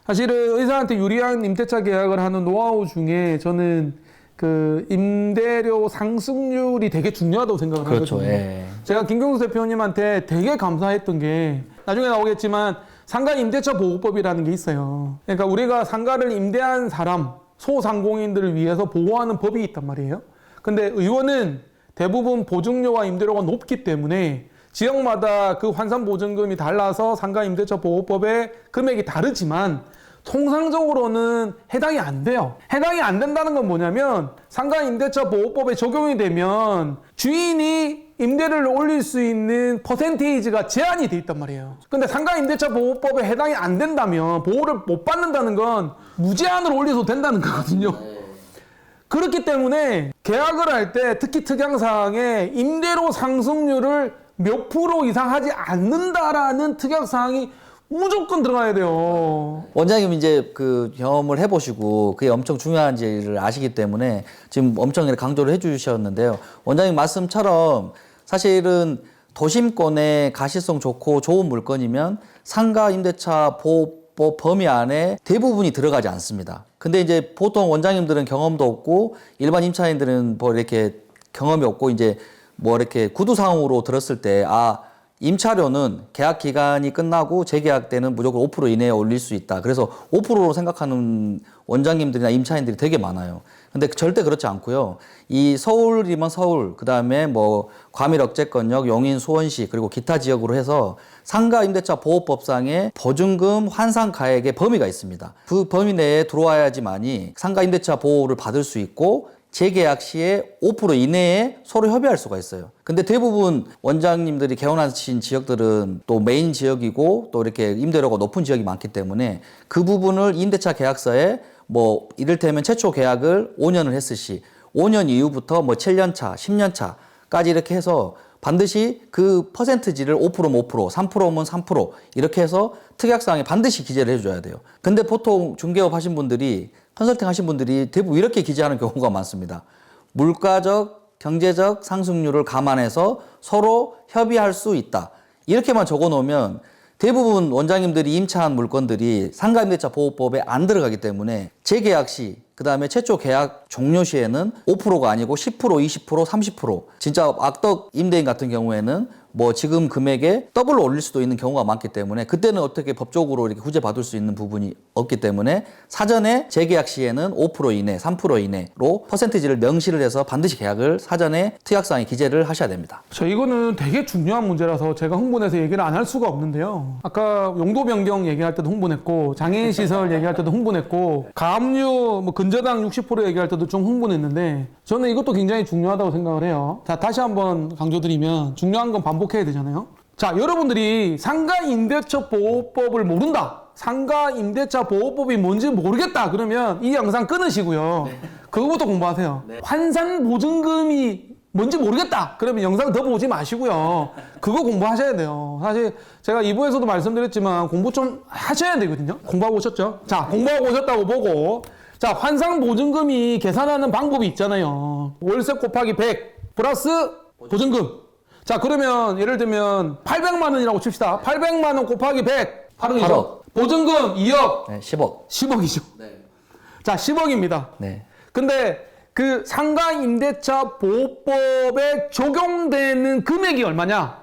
사실은 의사한테 유리한 임대차 계약을 하는 노하우 중에 저는 그 임대료 상승률이 되게 중요하다고 생각을 그렇죠. 하거든요. 예. 제가 김경수 대표님한테 되게 감사했던 게, 나중에 나오겠지만 상가 임대차 보호법이라는 게 있어요. 그러니까 우리가 상가를 임대한 사람, 소상공인들을 위해서 보호하는 법이 있단 말이에요. 근데 의원은 대부분 보증료와 임대료가 높기 때문에 지역마다 그 환산보증금이 달라서 상가임대차 보호법의 금액이 다르지만 통상적으로는 해당이 안 돼요. 해당이 안 된다는 건 뭐냐면 상가임대차 보호법에 적용이 되면 주인이 임대료를 올릴 수 있는 퍼센테이지가 제한이 돼 있단 말이에요. 근데 상가임대차 보호법에 해당이 안 된다면 보호를 못 받는다는 건 무제한으로 올려도 된다는 거거든요. 그렇기 때문에 계약을 할 때 특히 특약사항에 임대료 상승률을 몇 프로 이상 하지 않는다라는 특약사항이 무조건 들어가야 돼요. 원장님 이제 그 경험을 해보시고 그게 엄청 중요한지를 아시기 때문에 지금 엄청 강조를 해주셨는데요. 원장님 말씀처럼 사실은 도심권에 가시성 좋고 좋은 물건이면 상가 임대차 보호법 범위 안에 대부분이 들어가지 않습니다. 근데 이제 보통 원장님들은 경험도 없고 일반 임차인들은 뭐 이렇게 경험이 없고 이제 뭐 이렇게 구두상으로 들었을 때 임차료는 계약 기간이 끝나고 재계약 때는 무조건 5% 이내에 올릴 수 있다. 그래서 5%로 생각하는 원장님들이나 임차인들이 되게 많아요. 근데 절대 그렇지 않고요. 이 서울이면 서울, 그 다음에 뭐 과밀 억제권역, 용인, 수원시, 그리고 기타 지역으로 해서 상가 임대차 보호법상의 보증금 환산 가액의 범위가 있습니다. 그 범위 내에 들어와야지만이 상가 임대차 보호를 받을 수 있고 재계약 시에 5% 이내에 서로 협의할 수가 있어요. 근데 대부분 원장님들이 개원하신 지역들은 또 메인 지역이고 또 이렇게 임대료가 높은 지역이 많기 때문에 그 부분을 임대차 계약서에 뭐 이를테면 최초 계약을 5년을 했을 시 5년 이후부터 뭐 7년 차, 10년 차까지 이렇게 해서 반드시 그 퍼센트지를 5%면 5%, 3%면 3% 이렇게 해서 특약사항에 반드시 기재를 해줘야 돼요. 근데 보통 중개업 하신 분들이 컨설팅 하신 분들이 대부분 이렇게 기재하는 경우가 많습니다. 물가적, 경제적 상승률을 감안해서 서로 협의할 수 있다. 이렇게만 적어 놓으면 대부분 원장님들이 임차한 물건들이 상가임대차 보호법에 안 들어가기 때문에 재계약 시, 그 다음에 최초 계약 종료 시에는 5%가 아니고 10%, 20%, 30% 진짜 악덕 임대인 같은 경우에는 뭐 지금 금액에 더블로 올릴 수도 있는 경우가 많기 때문에 그때는 어떻게 법적으로 이렇게 구제받을 수 있는 부분이 없기 때문에 사전에 재계약 시에는 5% 이내, 3% 이내로 퍼센티지를 명시를 해서 반드시 계약을 사전에 특약사항에 기재를 하셔야 됩니다. 이거는 되게 중요한 문제라서 제가 흥분해서 얘기를 안 할 수가 없는데요. 아까 용도 변경 얘기할 때도 흥분했고 장애인 시설 얘기할 때도 흥분했고 가압류 뭐 근저당 60% 얘기할 때도 좀 흥분했는데 저는 이것도 굉장히 중요하다고 생각을 해요. 자, 다시 한번 강조드리면 중요한 건 반복해야 되잖아요. 자, 여러분들이 상가임대차 보호법을 모른다. 상가임대차 보호법이 뭔지 모르겠다. 그러면 이 영상 끊으시고요. 그거부터 공부하세요. 환산보증금이 뭔지 모르겠다. 그러면 영상 더 보지 마시고요. 그거 공부하셔야 돼요. 사실 제가 2부에서도 말씀드렸지만 공부 좀 하셔야 되거든요. 공부하고 오셨죠? 자, 공부하고 오셨다고 보고 자, 환산보증금이 계산하는 방법이 있잖아요. 월세 곱하기 100 플러스 보증금. 자, 그러면 예를 들면 800만 원이라고 칩시다. 800만 원 곱하기 100 8억이죠. 보증금 2억. 네, 10억. 10억이죠. 네. 자, 10억입니다. 네. 근데 그 상가임대차 보호법에 적용되는 금액이 얼마냐?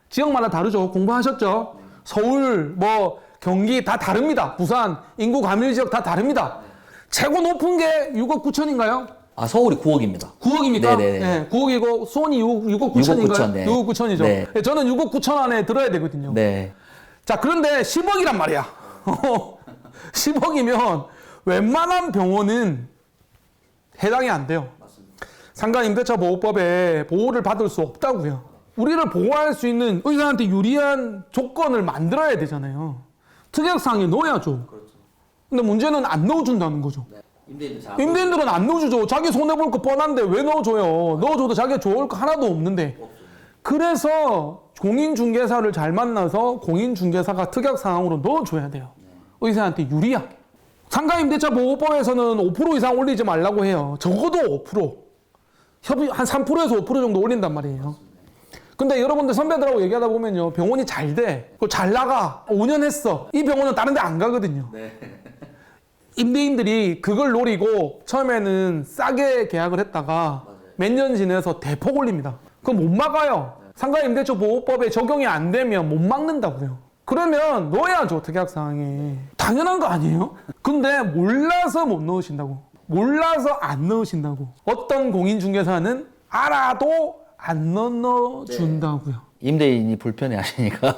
지역마다 다르죠. 공부하셨죠? 서울, 뭐 경기 다 다릅니다. 부산, 인구 과밀 지역 다 다릅니다. 최고 높은 게 6억 9천인가요? 서울이 9억입니다. 9억입니까? 네네네. 네, 9억이고 수원이 6억 9천인가요? 6억 9천, 네. 6억 9천이죠. 네. 저는 6억 9천 안에 들어야 되거든요. 네. 자, 그런데 10억이란 말이야. 10억이면 웬만한 병원은 해당이 안 돼요. 상가임대차 보호법에 보호를 받을 수 없다고요. 우리를 보호할 수 있는 의사한테 유리한 조건을 만들어야 되잖아요. 특약사항에 넣어야죠. 근데 문제는 안 넣어준다는 거죠. 임대인들은 안 넣어주죠. 자기 손해볼 거 뻔한데 왜 넣어줘요? 넣어줘도 자기가 좋을 거 하나도 없는데. 그래서 공인중개사를 잘 만나서 공인중개사가 특약사항으로 넣어줘야 돼요. 의사한테 유리하게. 상가임대차 보호법에서는 5% 이상 올리지 말라고 해요. 적어도 5%. 협의 한 3%에서 5% 정도 올린단 말이에요. 근데 여러분들 선배들하고 얘기하다 보면요. 병원이 잘 돼. 잘 나가. 5년 했어. 이 병원은 다른 데 안 가거든요. 네. 임대인들이 그걸 노리고 처음에는 싸게 계약을 했다가 몇 년 지나서 대폭 올립니다. 그럼 못 막아요. 상가임대차 보호법에 적용이 안 되면 못 막는다고요. 그러면 넣어야죠. 특약사항에. 당연한 거 아니에요? 근데 몰라서 못 넣으신다고. 몰라서 안 넣으신다고. 어떤 공인중개사는 알아도 안 넣어준다고요. 임대인이 불편해 하시니까.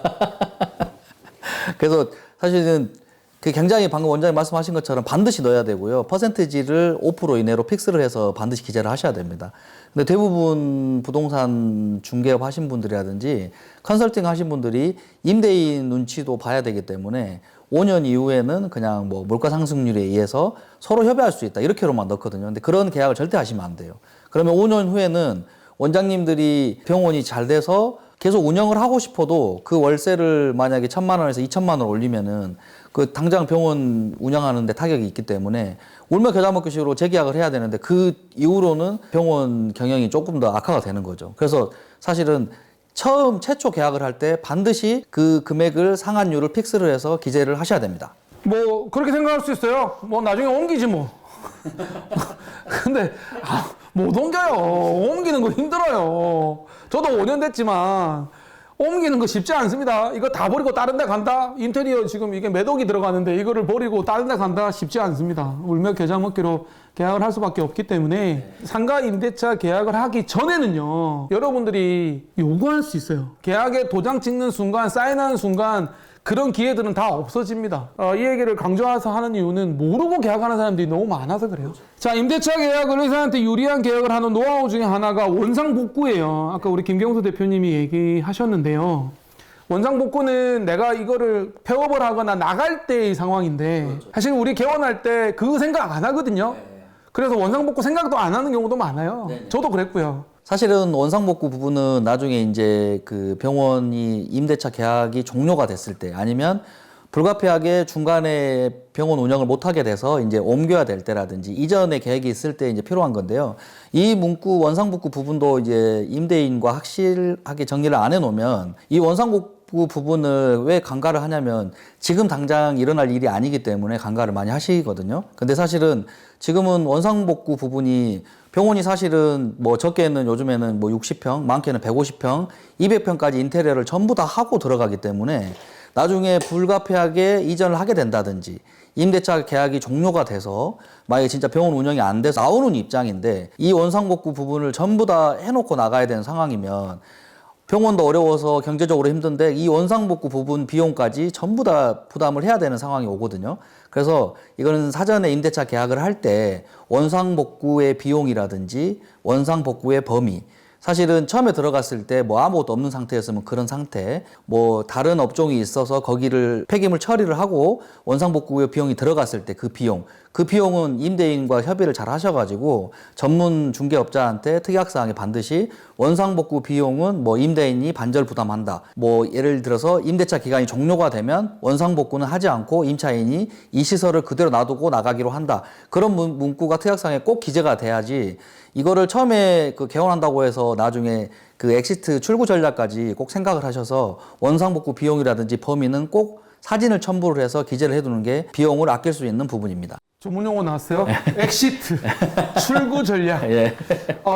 그래서 사실은 그 굉장히 방금 원장님 말씀하신 것처럼 반드시 넣어야 되고요. 퍼센티지를 5% 이내로 픽스를 해서 반드시 기재를 하셔야 됩니다. 근데 대부분 부동산 중개업 하신 분들이라든지 컨설팅 하신 분들이 임대인 눈치도 봐야 되기 때문에 5년 이후에는 그냥 뭐 물가 상승률에 의해서 서로 협의할 수 있다. 이렇게로만 넣거든요. 근데 그런 계약을 절대 하시면 안 돼요. 그러면 5년 후에는 원장님들이 병원이 잘 돼서 계속 운영을 하고 싶어도 그 월세를 만약에 1,000만 원에서 2,000만 원 올리면은 그 당장 병원 운영하는데 타격이 있기 때문에 울며 겨자 먹기식으로 재계약을 해야 되는데 그 이후로는 병원 경영이 조금 더 악화가 되는 거죠. 그래서 사실은 최초 계약을 할 때 반드시 그 금액을 상한율을 픽스를 해서 기재를 하셔야 됩니다. 뭐 그렇게 생각할 수 있어요. 뭐 나중에 옮기지 뭐. 근데 못 옮겨요. 옮기는 거 힘들어요. 저도 5년 됐지만 옮기는 거 쉽지 않습니다. 이거 다 버리고 다른 데 간다? 인테리어 지금 이게 몇 억이 들어가는데 이거를 버리고 다른 데 간다? 쉽지 않습니다. 울며 겨자 먹기로 계약을 할 수밖에 없기 때문에 상가 임대차 계약을 하기 전에는요, 여러분들이 요구할 수 있어요. 계약에 도장 찍는 순간, 사인하는 순간 그런 기회들은 다 없어집니다. 이 얘기를 강조해서 하는 이유는 모르고 계약하는 사람들이 너무 많아서 그래요. 자, 임대차 계약을 의사한테 유리한 계약을 하는 노하우 중에 하나가 원상복구예요. 아까 우리 김경수 대표님이 얘기하셨는데요. 원상복구는 내가 이거를 폐업을 하거나 나갈 때의 상황인데, 그렇죠. 사실 우리 개원할 때 그 생각 안 하거든요. 네. 그래서 원상복구 생각도 안 하는 경우도 많아요. 네네. 저도 그랬고요. 사실은 원상복구 부분은 나중에 이제 그 병원이 임대차 계약이 종료가 됐을 때 아니면 불가피하게 중간에 병원 운영을 못하게 돼서 이제 옮겨야 될 때라든지 이전에 계획이 있을 때 이제 필요한 건데요. 이 문구 원상복구 부분도 이제 임대인과 확실하게 정리를 안 해놓으면 이 원상복구 부분을 왜 간과를 하냐면 지금 당장 일어날 일이 아니기 때문에 간과를 많이 하시거든요. 근데 사실은 지금은 원상복구 부분이 병원이 사실은 뭐 적게는 요즘에는 뭐 60평, 많게는 150평, 200평까지 인테리어를 전부 다 하고 들어가기 때문에 나중에 불가피하게 이전을 하게 된다든지 임대차 계약이 종료가 돼서 만약에 진짜 병원 운영이 안 돼서 나오는 입장인데 이 원상복구 부분을 전부 다 해놓고 나가야 되는 상황이면 병원도 어려워서 경제적으로 힘든데 이 원상복구 부분 비용까지 전부 다 부담을 해야 되는 상황이 오거든요. 그래서 이거는 사전에 임대차 계약을 할 때 원상복구의 비용이라든지 원상복구의 범위, 사실은 처음에 들어갔을 때 뭐 아무것도 없는 상태였으면 그런 상태, 뭐 다른 업종이 있어서 거기를 폐기물 처리를 하고 원상복구의 비용이 들어갔을 때 그 비용은 임대인과 협의를 잘 하셔가지고 전문 중개업자한테 특약사항에 반드시 원상복구 비용은 뭐 임대인이 반절 부담한다. 뭐 예를 들어서 임대차 기간이 종료가 되면 원상복구는 하지 않고 임차인이 이 시설을 그대로 놔두고 나가기로 한다. 그런 문구가 특약사항에 꼭 기재가 돼야지 이거를 처음에 그 개원한다고 해서 나중에 그 엑시트 출구 전략까지 꼭 생각을 하셔서 원상복구 비용이라든지 범위는 꼭 사진을 첨부를 해서 기재를 해두는 게 비용을 아낄 수 있는 부분입니다. 전문 용어 나왔어요. 엑시트, 출구 전략. 예.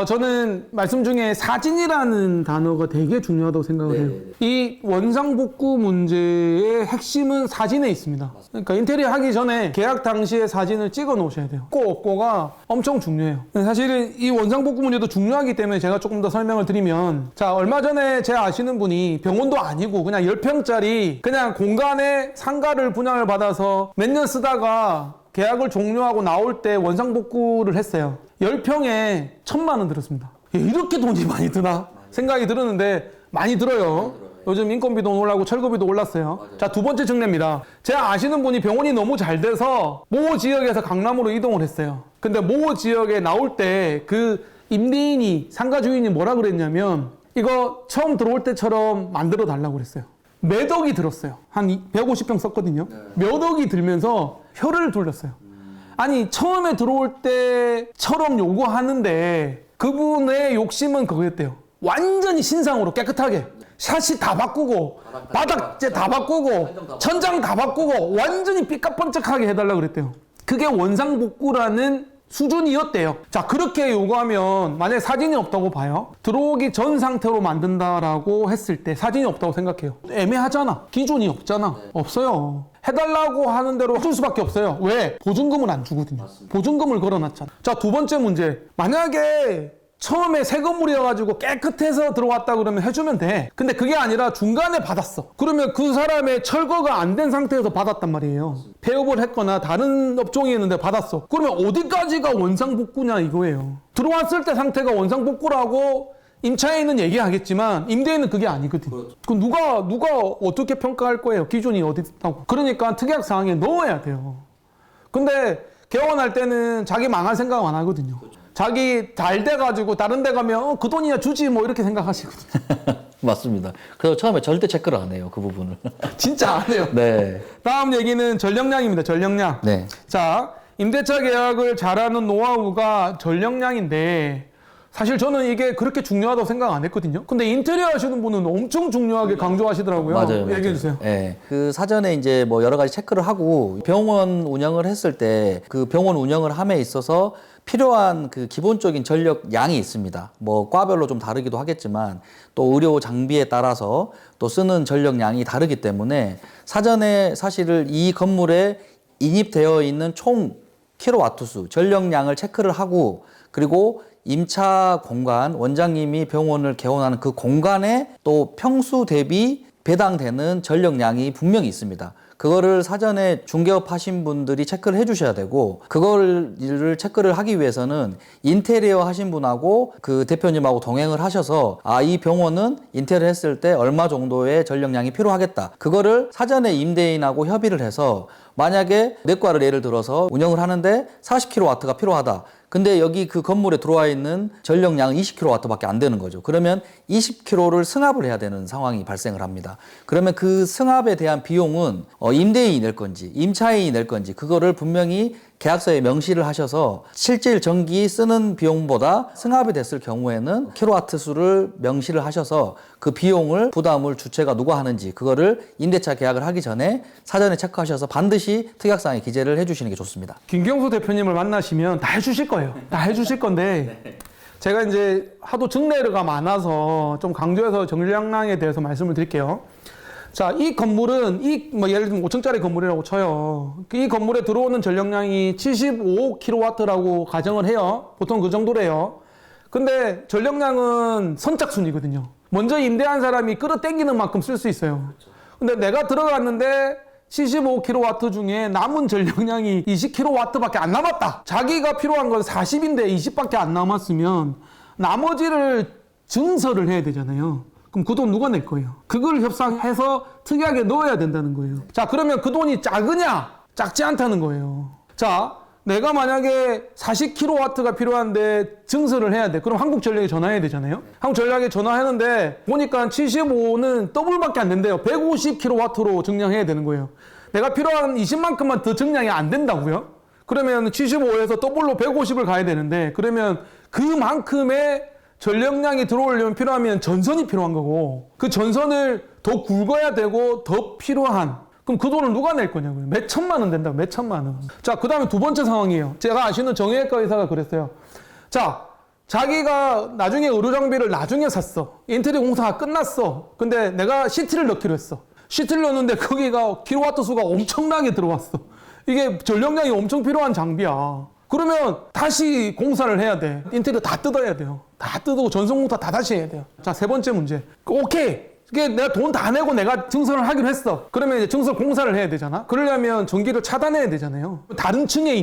저는 말씀 중에 사진이라는 단어가 되게 중요하다고 생각을 해요. 이 원상복구 문제의 핵심은 사진에 있습니다. 그러니까 인테리어 하기 전에 계약 당시에 사진을 찍어 놓으셔야 돼요. 있고 없고가 엄청 중요해요. 사실은 이 원상복구 문제도 중요하기 때문에 제가 조금 더 설명을 드리면, 자, 얼마 전에 제 아시는 분이 병원도 아니고 그냥 10평짜리 그냥 공간에 상가를 분양을 받아서 몇 년 쓰다가 계약을 종료하고 나올 때 원상복구를 했어요. 10평에 1,000만 원 들었습니다. 이렇게 돈이 많이 드나 생각이 들었는데 많이 들어요. 요즘 인건비도 올라고 철거비도 올랐어요. 자, 두 번째 증례입니다. 제가 아시는 분이 병원이 너무 잘 돼서 모 지역에서 강남으로 이동을 했어요. 근데 모 지역에 나올 때 그 임대인이, 상가 주인이 뭐라 그랬냐면 이거 처음 들어올 때처럼 만들어 달라고 그랬어요. 몇 억이 들었어요. 한 150평 썼거든요. 몇 억이 들면서 혀를 돌렸어요. 아니, 처음에 들어올 때처럼 요구하는데 그분의 욕심은 그거였대요. 완전히 신상으로 깨끗하게 샷이 다 바꾸고 바닥재 다 바꾸고 천장 다 바꾸고 완전히 삐까뻔쩍하게 해달라고 그랬대요. 그게 원상복구라는 수준이었대요. 자, 그렇게 요구하면 만약에 사진이 없다고 봐요. 들어오기 전 상태로 만든다라고 했을 때 사진이 없다고 생각해요. 애매하잖아. 기준이 없잖아. 없어요. 해달라고 하는 대로 해줄 수밖에 없어요. 왜? 보증금을 안 주거든요. 보증금을 걸어놨잖아. 자, 두 번째 문제. 만약에 처음에 새 건물이어가지고 깨끗해서 들어왔다 그러면 해주면 돼. 근데 그게 아니라 중간에 받았어. 그러면 그 사람의 철거가 안 된 상태에서 받았단 말이에요. 폐업을 했거나 다른 업종이었는데 받았어. 그러면 어디까지가 원상복구냐 이거예요. 들어왔을 때 상태가 원상복구라고 임차인은 얘기하겠지만 임대인은 그게 아니거든요. 그럼 누가 어떻게 평가할 거예요? 기준이 어디 있다고. 그러니까 특약 사항에 넣어야 돼요. 근데 개원할 때는 자기 망할 생각 안 하거든요. 자기 잘 돼가지고 다른 데 가면 그 돈이야 주지 뭐 이렇게 생각하시거든요. 맞습니다. 그래서 처음에 절대 체크를 안 해요. 그 부분을. 진짜 안 해요. 네. 다음 얘기는 전력량입니다. 전력량. 네. 자, 임대차 계약을 잘하는 노하우가 전력량인데 사실 저는 이게 그렇게 중요하다고 생각 안 했거든요. 근데 인테리어 하시는 분은 엄청 중요하게 강조하시더라고요. 맞아요. 얘기해 주세요. 네. 그 사전에 이제 뭐 여러 가지 체크를 하고 병원 운영을 했을 때 그 병원 운영을 함에 있어서 필요한 그 기본적인 전력 양이 있습니다. 뭐 과별로 좀 다르기도 하겠지만 또 의료 장비에 따라서 또 쓰는 전력 양이 다르기 때문에 사전에 사실을 이 건물에 인입되어 있는 총 킬로와트 수, 전력량을 체크를 하고 그리고 임차 공간, 원장님이 병원을 개원하는 그 공간에 또 평수 대비 배당되는 전력량이 분명히 있습니다. 그거를 사전에 중개업 하신 분들이 체크를 해 주셔야 되고 그거를 체크를 하기 위해서는 인테리어 하신 분하고 그 대표님하고 동행을 하셔서 이 병원은 인테리어 했을 때 얼마 정도의 전력량이 필요하겠다. 그거를 사전에 임대인하고 협의를 해서 만약에 내과를 예를 들어서 운영을 하는데 40kW가 필요하다. 근데 여기 그 건물에 들어와 있는 전력량은 20kW밖에 안 되는 거죠. 그러면 20kW를 승합을 해야 되는 상황이 발생을 합니다. 그러면 그 승합에 대한 비용은 임대인이 낼 건지 임차인이 낼 건지 그거를 분명히 계약서에 명시를 하셔서 실질 전기 쓰는 비용보다 승합이 됐을 경우에는 킬로와트 수를 명시를 하셔서 그 비용을 부담을 주체가 누가 하는지 그거를 임대차 계약을 하기 전에 사전에 체크하셔서 반드시 특약사항에 기재를 해주시는 게 좋습니다. 김경수 대표님을 만나시면 다 해주실 거예요. 다 해주실 건데 제가 이제 하도 증례가 많아서 좀 강조해서 전력량에 대해서 말씀을 드릴게요. 자, 이 건물은 뭐 예를 들면 5층짜리 건물이라고 쳐요. 이 건물에 들어오는 전력량이 75kW라고 가정을 해요. 보통 그 정도래요. 근데 전력량은 선착순이거든요. 먼저 임대한 사람이 끌어당기는 만큼 쓸 수 있어요. 근데 내가 들어갔는데 75kW 중에 남은 전력량이 20kW밖에 안 남았다. 자기가 필요한 건 40인데 20밖에 안 남았으면 나머지를 증설을 해야 되잖아요. 그럼 그 돈 누가 낼 거예요? 그걸 협상해서 특이하게 넣어야 된다는 거예요. 자, 그러면 그 돈이 작으냐? 작지 않다는 거예요. 자, 내가 만약에 40kW가 필요한데 증설을 해야 돼. 그럼 한국전력에 전화해야 되잖아요. 한국전력에 전화하는데 보니까 75는 더블밖에 안 된대요. 150kW로 증량해야 되는 거예요. 내가 필요한 20만큼만 더 증량이 안 된다고요? 그러면 75에서 더블로 150을 가야 되는데 그러면 그만큼의 전력량이 들어오려면 필요하면 전선이 필요한 거고 그 전선을 더 굵어야 되고 더 필요한 그럼 그 돈을 누가 낼 거냐고요. 몇 천만 원 된다고 몇 천만 원. 자, 그 다음에 두 번째 상황이에요. 제가 아시는 정형외과 의사가 그랬어요. 자, 자기가 나중에 의료장비를 나중에 샀어. 인테리어 공사가 끝났어. 근데 내가 CT를 넣기로 했어. CT를 넣었는데 거기가 킬로와트 수가 엄청나게 들어왔어. 이게 전력량이 엄청 필요한 장비야. 그러면 다시 공사를 해야 돼. 인테리어 다 뜯어야 돼요. 다 뜯고 전선공사 다 다시 해야 돼요. 자, 세 번째 문제. 오케이. 이게 내가 돈 다 내고 내가 증설을 하기로 했어. 그러면 이제 증설 공사를 해야 되잖아. 그러려면 전기를 차단해야 되잖아요. 다른 층에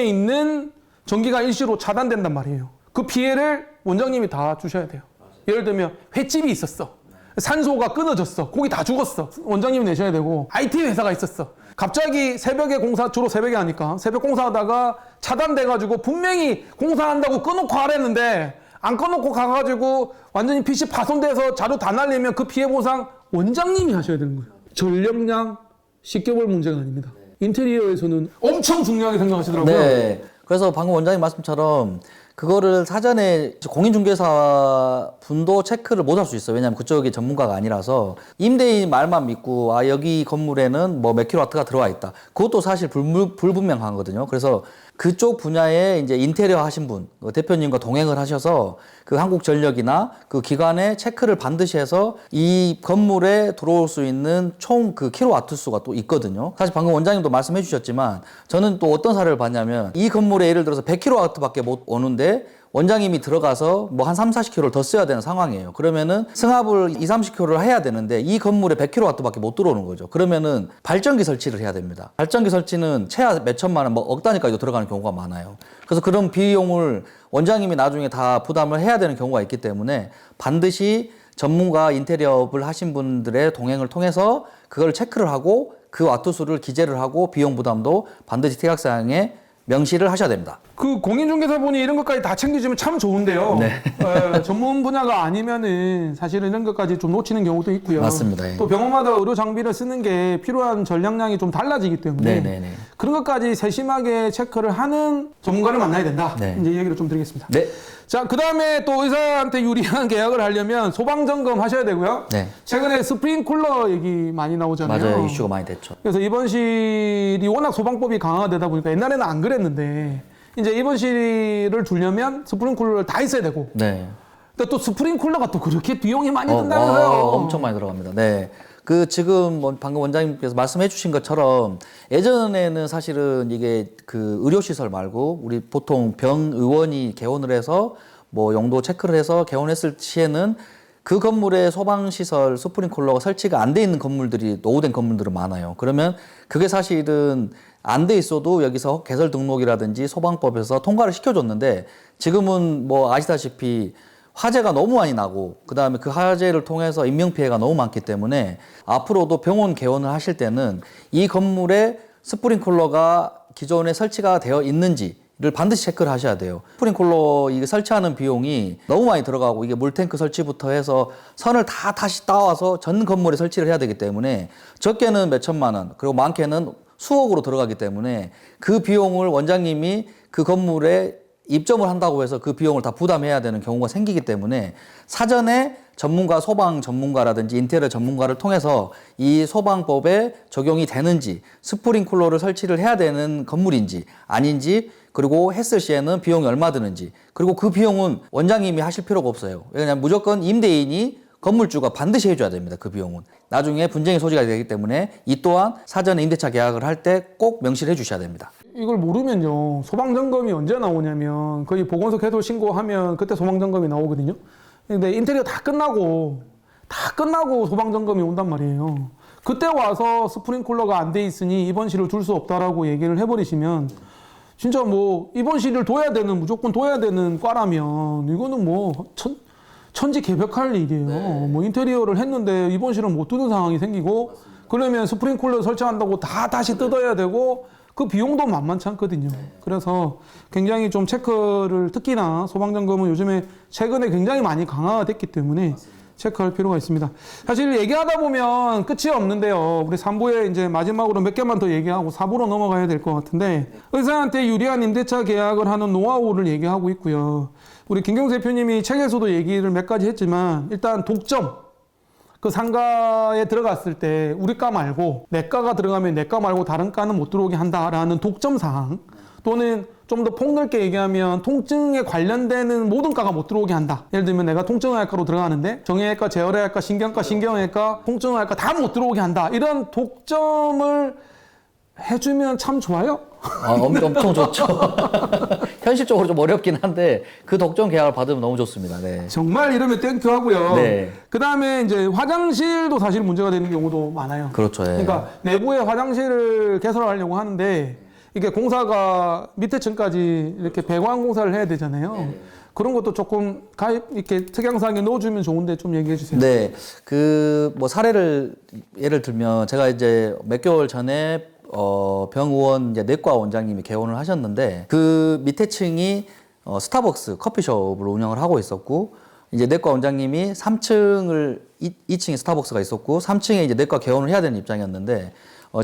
있는 전기가 일시로 차단된단 말이에요. 그 피해를 원장님이 다 주셔야 돼요. 예를 들면 횟집이 있었어. 산소가 끊어졌어. 고기 다 죽었어. 원장님이 내셔야 되고 IT 회사가 있었어. 갑자기 새벽에 공사, 주로 새벽에 하니까 새벽 공사하다가 차단돼가지고 분명히 공사한다고 꺼놓고 하랬는데 안 꺼놓고 가가지고 완전히 PC 파손돼서 자료 다 날리면 그 피해 보상 원장님이 하셔야 되는 거예요. 전력량 쉽게 볼 문제가 아닙니다. 인테리어에서는 엄청 중요하게 생각하시더라고요. 네. 그래서 방금 원장님 말씀처럼 그거를 사전에 공인중개사 분도 체크를 못 할 수 있어요. 왜냐하면 그쪽이 전문가가 아니라서 임대인 말만 믿고 여기 건물에는 뭐 몇 킬로와트가 들어와 있다. 그것도 사실 불분명하거든요. 그래서 그쪽 분야에 이제 인테리어 하신 분, 대표님과 동행을 하셔서 그 한국전력이나 그 기관에 체크를 반드시 해서 이 건물에 들어올 수 있는 총 그 킬로와트 수가 또 있거든요. 사실 방금 원장님도 말씀해 주셨지만 저는 또 어떤 사례를 봤냐면 이 건물에 예를 들어서 100킬로와트밖에 못 오는데 원장님이 들어가서 뭐 한 3, 40kg를 더 써야 되는 상황이에요. 그러면은 승합을 2, 30kg를 해야 되는데 이 건물에 100kW밖에 못 들어오는 거죠. 그러면은 발전기 설치를 해야 됩니다. 발전기 설치는 최하 몇 천만 원, 뭐 억 단위까지도 들어가는 경우가 많아요. 그래서 그런 비용을 원장님이 나중에 다 부담을 해야 되는 경우가 있기 때문에 반드시 전문가 인테리어업을 하신 분들의 동행을 통해서 그걸 체크를 하고 그 와트수를 기재를 하고 비용 부담도 반드시 계약사항에 명시를 하셔야 됩니다. 그 공인중개사분이 이런 것까지 다 챙겨주면 참 좋은데요. 네. 전문 분야가 아니면은 사실은 이런 것까지 좀 놓치는 경우도 있고요. 맞습니다. 예. 또 병원마다 의료 장비를 쓰는 게 필요한 전량량이 좀 달라지기 때문에 네네네. 그런 것까지 세심하게 체크를 하는 전문가를 만나야 된다. 네. 이제 얘기를 좀 드리겠습니다. 네. 자, 그 다음에 또 의사한테 유리한 계약을 하려면 소방점검 하셔야 되고요. 네. 최근에 스프링쿨러 얘기 많이 나오잖아요. 맞아요. 이슈가 많이 됐죠. 그래서 입원실이 워낙 소방법이 강화되다 보니까 옛날에는 안 그랬는데 이제 입원실을 두려면 스프링쿨러를 다 있어야 되고 네. 근데 또 스프링쿨러가 또 그렇게 비용이 많이 든다면서요. 엄청 많이 들어갑니다. 네. 그 지금 뭐 방금 원장님께서 말씀해 주신 것처럼 예전에는 사실은 이게 그 의료시설 말고 우리 보통 병의원이 개원을 해서 뭐 용도 체크를 해서 개원했을 시에는 그 건물에 소방시설 스프링클러가 설치가 안 돼 있는 건물들이 노후된 건물들은 많아요. 그러면 그게 사실은 안 돼 있어도 여기서 개설 등록이라든지 소방법에서 통과를 시켜줬는데 지금은 뭐 아시다시피 화재가 너무 많이 나고 그다음에 그 화재를 통해서 인명피해가 너무 많기 때문에 앞으로도 병원 개원을 하실 때는 이 건물에 스프링클러가 기존에 설치가 되어 있는지를 반드시 체크를 하셔야 돼요. 스프링클러 이게 설치하는 비용이 너무 많이 들어가고 이게 물탱크 설치부터 해서 선을 다 다시 따와서 전 건물에 설치를 해야 되기 때문에 적게는 몇 천만 원 그리고 많게는 수억으로 들어가기 때문에 그 비용을 원장님이 그 건물에 입점을 한다고 해서 그 비용을 다 부담해야 되는 경우가 생기기 때문에 사전에 전문가, 소방 전문가라든지 인테리어 전문가를 통해서 이 소방법에 적용이 되는지 스프링쿨러를 설치를 해야 되는 건물인지 아닌지 그리고 했을 시에는 비용이 얼마 드는지 그리고 그 비용은 원장님이 하실 필요가 없어요. 왜냐하면 무조건 임대인이 건물주가 반드시 해줘야 됩니다. 그 비용은. 나중에 분쟁의 소지가 되기 때문에 이 또한 사전에 임대차 계약을 할 때 꼭 명시를 해주셔야 됩니다. 이걸 모르면요. 소방점검이 언제 나오냐면 거의 보건소 개돌 신고하면 그때 소방점검이 나오거든요. 근데 인테리어 다 끝나고 소방점검이 온단 말이에요. 그때 와서 스프링쿨러가 안 돼 있으니 입원실을 둘 수 없다라고 얘기를 해버리시면 진짜 뭐 입원실을 무조건 둬야 되는 과라면 이거는 뭐 천지개벽할 일이에요. 네. 뭐 인테리어를 했는데 입원실을 못 두는 상황이 생기고 그러면 스프링쿨러 설치한다고 다시 뜯어야 되고 그 비용도 만만치 않거든요. 그래서 굉장히 좀 체크를 특히나 소방점검은 요즘에 최근에 굉장히 많이 강화됐기 때문에 체크할 필요가 있습니다. 사실 얘기하다 보면 끝이 없는데요. 우리 3부에 이제 마지막으로 몇 개만 더 얘기하고 4부로 넘어가야 될 것 같은데 의사한테 유리한 임대차 계약을 하는 노하우를 얘기하고 있고요. 우리 김경수 대표님이 책에서도 얘기를 몇 가지 했지만 일단 독점. 그 상가에 들어갔을 때 우리 가 말고 내 가가 들어가면 내 가 말고 다른 가는 못 들어오게 한다라는 독점 사항 또는 좀 더 폭넓게 얘기하면 통증에 관련되는 모든 과가 못 들어오게 한다. 예를 들면 내가 통증의학과로 들어가는데 정형외과, 재활의학과, 신경과, 신경외과, 통증의학과 다 못 들어오게 한다. 이런 독점을 해주면 참 좋아요. 엄청 좋죠. 현실적으로 좀 어렵긴 한데 그 독점 계약을 받으면 너무 좋습니다. 네. 정말 이러면 땡큐 하고요. 네. 그 다음에 이제 화장실도 사실 문제가 되는 경우도 많아요. 그렇죠. 예. 그러니까 내부에 화장실을 개설하려고 하는데 이게 공사가 밑에 층까지 이렇게 배관 공사를 해야 되잖아요. 그런 것도 조금 이렇게 특양사항에 넣어주면 좋은데 좀 얘기해 주세요. 네. 그 뭐 사례를 예를 들면 제가 이제 몇 개월 전에 병의원 이제 내과 원장님이 개원을 하셨는데 그 밑에 층이 스타벅스 커피숍을 운영을 하고 있었고 이제 내과 원장님이 3층을 2층에 스타벅스가 있었고 3층에 이제 내과 개원을 해야 되는 입장이었는데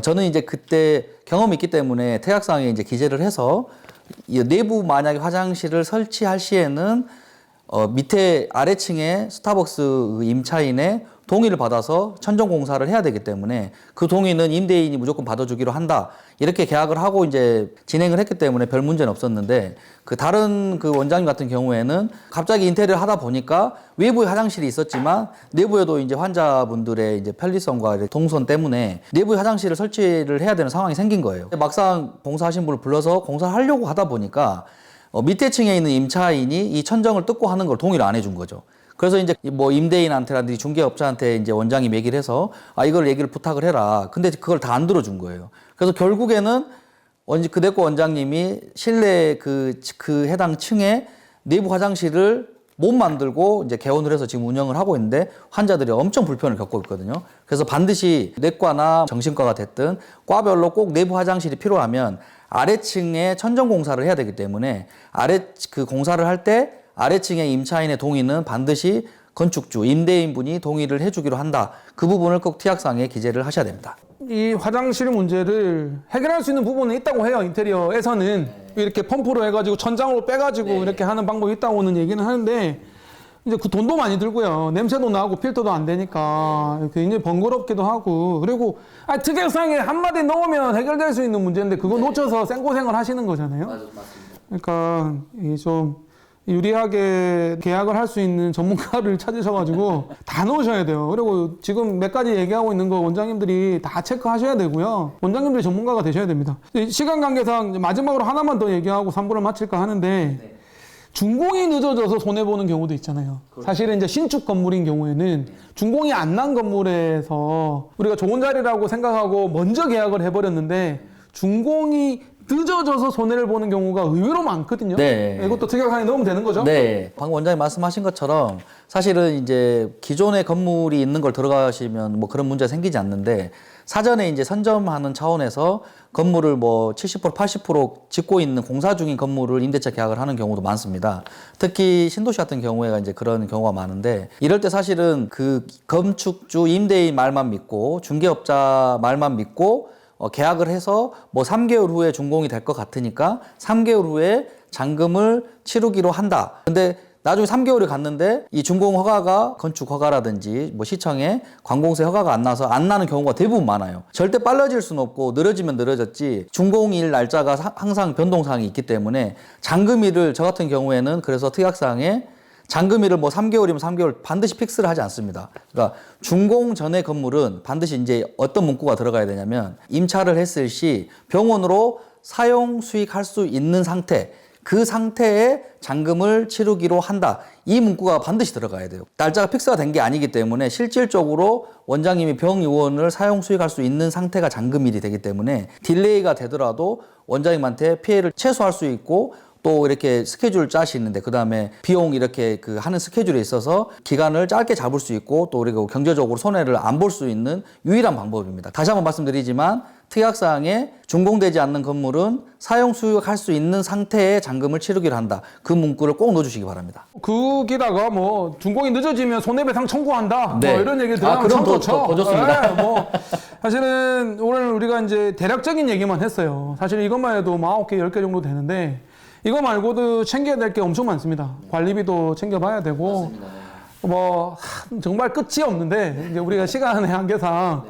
저는 이제 그때 경험이 있기 때문에 태약상에 이제 기재를 해서 이 내부 만약에 화장실을 설치할 시에는 밑에 아래층에 스타벅스 임차인의 동의를 받아서 천정 공사를 해야 되기 때문에 그 동의는 임대인이 무조건 받아주기로 한다. 이렇게 계약을 하고 이제 진행을 했기 때문에 별 문제는 없었는데 그 다른 그 원장님 같은 경우에는 갑자기 인테리어를 하다 보니까 외부에 화장실이 있었지만 내부에도 이제 환자분들의 이제 편리성과 동선 때문에 내부에 화장실을 설치를 해야 되는 상황이 생긴 거예요. 막상 공사하신 분을 불러서 공사를 하려고 하다 보니까 밑에 층에 있는 임차인이 이 천정을 뜯고 하는 걸 동의를 안 해준 거죠. 그래서 이제 뭐 임대인한테라든지 중개업자한테 이제 원장이 얘기를 해서 이걸 얘기를 부탁을 해라. 근데 그걸 다 안 들어준 거예요. 그래서 결국에는 그대거 원장님이 실내 그 해당 층에 내부 화장실을 못 만들고 이제 개원을 해서 지금 운영을 하고 있는데 환자들이 엄청 불편을 겪고 있거든요. 그래서 반드시 내과나 정신과가 됐든 과별로 꼭 내부 화장실이 필요하면 아래층에 천정 공사를 해야 되기 때문에 그 공사를 할 때 아래층의 임차인의 동의는 반드시 건축주, 임대인분이 동의를 해주기로 한다. 그 부분을 꼭 TAC상에 기재를 하셔야 됩니다. 이 화장실 문제를 해결할 수 있는 부분은 있다고 해요. 인테리어에서는 이렇게 펌프로 해가지고 천장으로 빼가지고 이렇게 하는 방법이 있다고는 얘기는 하는데 이제 그 돈도 많이 들고요. 냄새도 나고 필터도 안 되니까 굉장히 번거롭기도 하고 그리고 특약상에 한마디 넣으면 해결될 수 있는 문제인데 그거 놓쳐서 생고생을 하시는 거잖아요. 맞습니다. 그러니까 좀 유리하게 계약을 할 수 있는 전문가를 찾으셔가지고 다 넣으셔야 돼요. 그리고 지금 몇 가지 얘기하고 있는 거 원장님들이 다 체크하셔야 되고요. 원장님들이 전문가가 되셔야 됩니다. 시간 관계상 마지막으로 하나만 더 얘기하고 3부를 마칠까 하는데 준공이 늦어져서 손해보는 경우도 있잖아요. 사실은 이제 신축 건물인 경우에는 준공이 안 난 건물에서 우리가 좋은 자리라고 생각하고 먼저 계약을 해버렸는데 준공이 늦어져서 손해를 보는 경우가 의외로 많거든요. 네. 이것도 특약상에 넣으면 되는 거죠? 네. 방금 원장님 말씀하신 것처럼 사실은 이제 기존의 건물이 있는 걸 들어가시면 뭐 그런 문제가 생기지 않는데 사전에 이제 선점하는 차원에서 건물을 뭐 70%, 80% 짓고 있는 공사 중인 건물을 임대차 계약을 하는 경우도 많습니다. 특히 신도시 같은 경우에가 이제 그런 경우가 많은데 이럴 때 사실은 그 건축주, 임대인 말만 믿고 중개업자 말만 믿고 계약을 해서 뭐 3개월 후에 준공이 될 것 같으니까 3개월 후에 잔금을 치르기로 한다. 근데 나중에 3개월이 갔는데 이 준공 허가가 건축 허가라든지 뭐 시청에 관공서 허가가 안 나서 안 나는 경우가 대부분 많아요. 절대 빨라질 수는 없고 늘어지면 늘어졌지 준공일 날짜가 항상 변동사항이 있기 때문에 잔금일을 저 같은 경우에는 그래서 특약사항에 잔금일을 뭐 3개월이면 3개월 반드시 픽스를 하지 않습니다. 그러니까 준공 전의 건물은 반드시 이제 어떤 문구가 들어가야 되냐면 임차를 했을 시 병원으로 사용 수익할 수 있는 상태, 그 상태에 잔금을 치르기로 한다. 이 문구가 반드시 들어가야 돼요. 날짜가 픽스가 된 게 아니기 때문에 실질적으로 원장님이 병의원을 사용 수익할 수 있는 상태가 잔금일이 되기 때문에 딜레이가 되더라도 원장님한테 피해를 최소화할 수 있고 또 이렇게 스케줄 짜시는데 그다음에 비용 이렇게 그 하는 스케줄에 있어서 기간을 짧게 잡을 수 있고 또 그리고 경제적으로 손해를 안 볼 수 있는 유일한 방법입니다. 다시 한번 말씀드리지만 특약사항에 준공되지 않는 건물은 사용 수익할 수 있는 상태의 잔금을 치르기로 한다. 그 문구를 꼭 넣어주시기 바랍니다. 거기다가 뭐 준공이 늦어지면 손해배상 청구한다. 네. 뭐 이런 얘기 들어가면 그럼 참 좋죠. 더 좋습니다. 네, 뭐 사실은 오늘 우리가 이제 대략적인 얘기만 했어요. 사실 이것만 해도 뭐 9개, 10개 정도 되는데 이거 말고도 챙겨야 될 게 엄청 많습니다. 관리비도 챙겨봐야 되고 뭐 정말 끝이 없는데 이제 우리가 시간의 한계상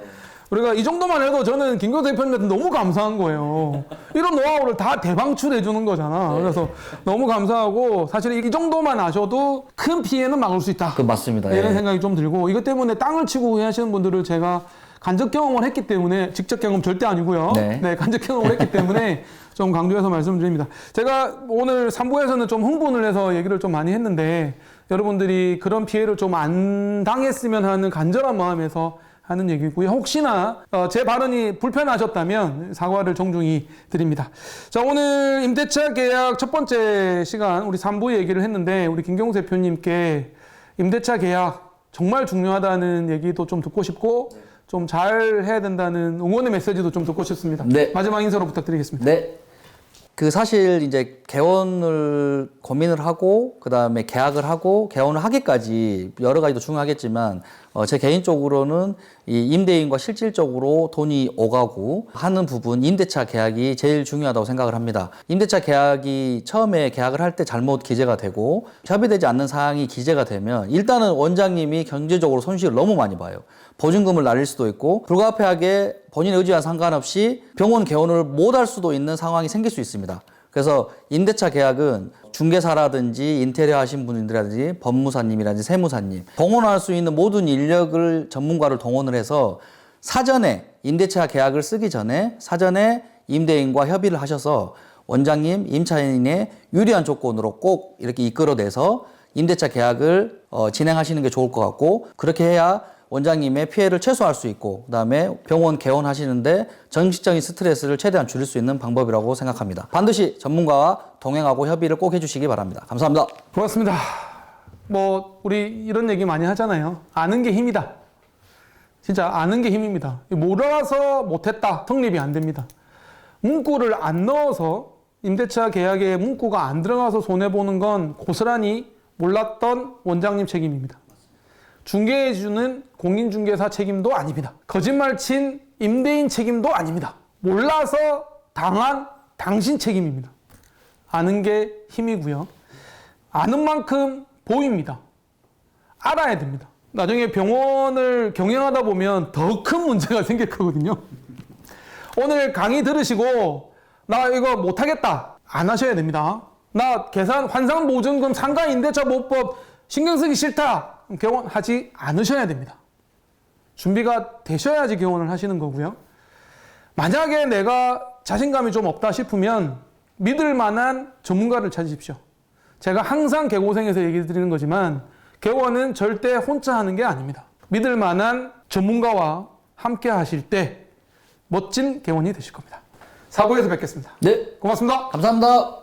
우리가 이 정도만 해도 저는 김경수 대표님한테 너무 감사한 거예요. 이런 노하우를 다 대방출해 주는 거잖아. 그래서 너무 감사하고 사실 이 정도만 아셔도 큰 피해는 막을 수 있다. 그 맞습니다. 이런 예. 생각이 좀 들고 이것 때문에 땅을 치고 후회하시는 분들을 제가 간접 경험을 했기 때문에 직접 경험 절대 아니고요. 네. 간접 경험을 했기 때문에 좀 강조해서 말씀드립니다. 제가 오늘 3부에서는 좀 흥분을 해서 얘기를 좀 많이 했는데 여러분들이 그런 피해를 좀 안 당했으면 하는 간절한 마음에서 하는 얘기고요. 혹시나 제 발언이 불편하셨다면 사과를 정중히 드립니다. 자, 오늘 임대차 계약 첫 번째 시간 우리 3부 얘기를 했는데 우리 김경수 대표님께 임대차 계약 정말 중요하다는 얘기도 좀 듣고 싶고 좀 잘 해야 된다는 응원의 메시지도 좀 듣고 싶습니다. 네. 마지막 인사로 부탁드리겠습니다. 네. 그 사실 이제 개원을 고민을 하고 그다음에 계약을 하고 개원을 하기까지 여러 가지도 중요하겠지만 제 개인적으로는 이 임대인과 실질적으로 돈이 오가고 하는 부분 임대차 계약이 제일 중요하다고 생각을 합니다. 임대차 계약이 처음에 계약을 할 때 잘못 기재가 되고 협의되지 않는 사항이 기재가 되면 일단은 원장님이 경제적으로 손실을 너무 많이 봐요. 보증금을 날릴 수도 있고 불가피하게 본인의 의지와 상관없이 병원 개원을 못 할 수도 있는 상황이 생길 수 있습니다. 그래서 임대차 계약은 중개사라든지 인테리어 하신 분들이라든지 법무사님이라든지 세무사님 동원할 수 있는 모든 인력을 전문가를 동원을 해서 사전에 임대차 계약을 쓰기 전에 사전에 임대인과 협의를 하셔서 원장님, 임차인의 유리한 조건으로 꼭 이렇게 이끌어내서 임대차 계약을 진행하시는 게 좋을 것 같고, 그렇게 해야 원장님의 피해를 최소화할 수 있고, 그다음에 병원 개원하시는데 정신적인 스트레스를 최대한 줄일 수 있는 방법이라고 생각합니다. 반드시 전문가와 동행하고 협의를 꼭 해주시기 바랍니다. 감사합니다. 고맙습니다. 뭐 우리 이런 얘기 많이 하잖아요. 아는 게 힘이다. 진짜 아는 게 힘입니다. 몰라서 못했다. 성립이 안 됩니다. 문구를 안 넣어서 임대차 계약에 문구가 안 들어가서 손해보는 건 고스란히 몰랐던 원장님 책임입니다. 중개해주는 공인중개사 책임도 아닙니다. 거짓말 친 임대인 책임도 아닙니다. 몰라서 당한 당신 책임입니다. 아는 게 힘이고요. 아는 만큼 보입니다. 알아야 됩니다. 나중에 병원을 경영하다 보면 더 큰 문제가 생길 거거든요. 오늘 강의 들으시고 나 이거 못하겠다 안 하셔야 됩니다. 나 계산 환상보증금 상가임대차보호법 신경 쓰기 싫다. 개원하지 않으셔야 됩니다. 준비가 되셔야지 개원을 하시는 거고요. 만약에 내가 자신감이 좀 없다 싶으면 믿을 만한 전문가를 찾으십시오. 제가 항상 개고생에서 얘기 드리는 거지만 개원은 절대 혼자 하는 게 아닙니다. 믿을 만한 전문가와 함께 하실 때 멋진 개원이 되실 겁니다. 사고에서 뵙겠습니다. 네, 고맙습니다. 감사합니다.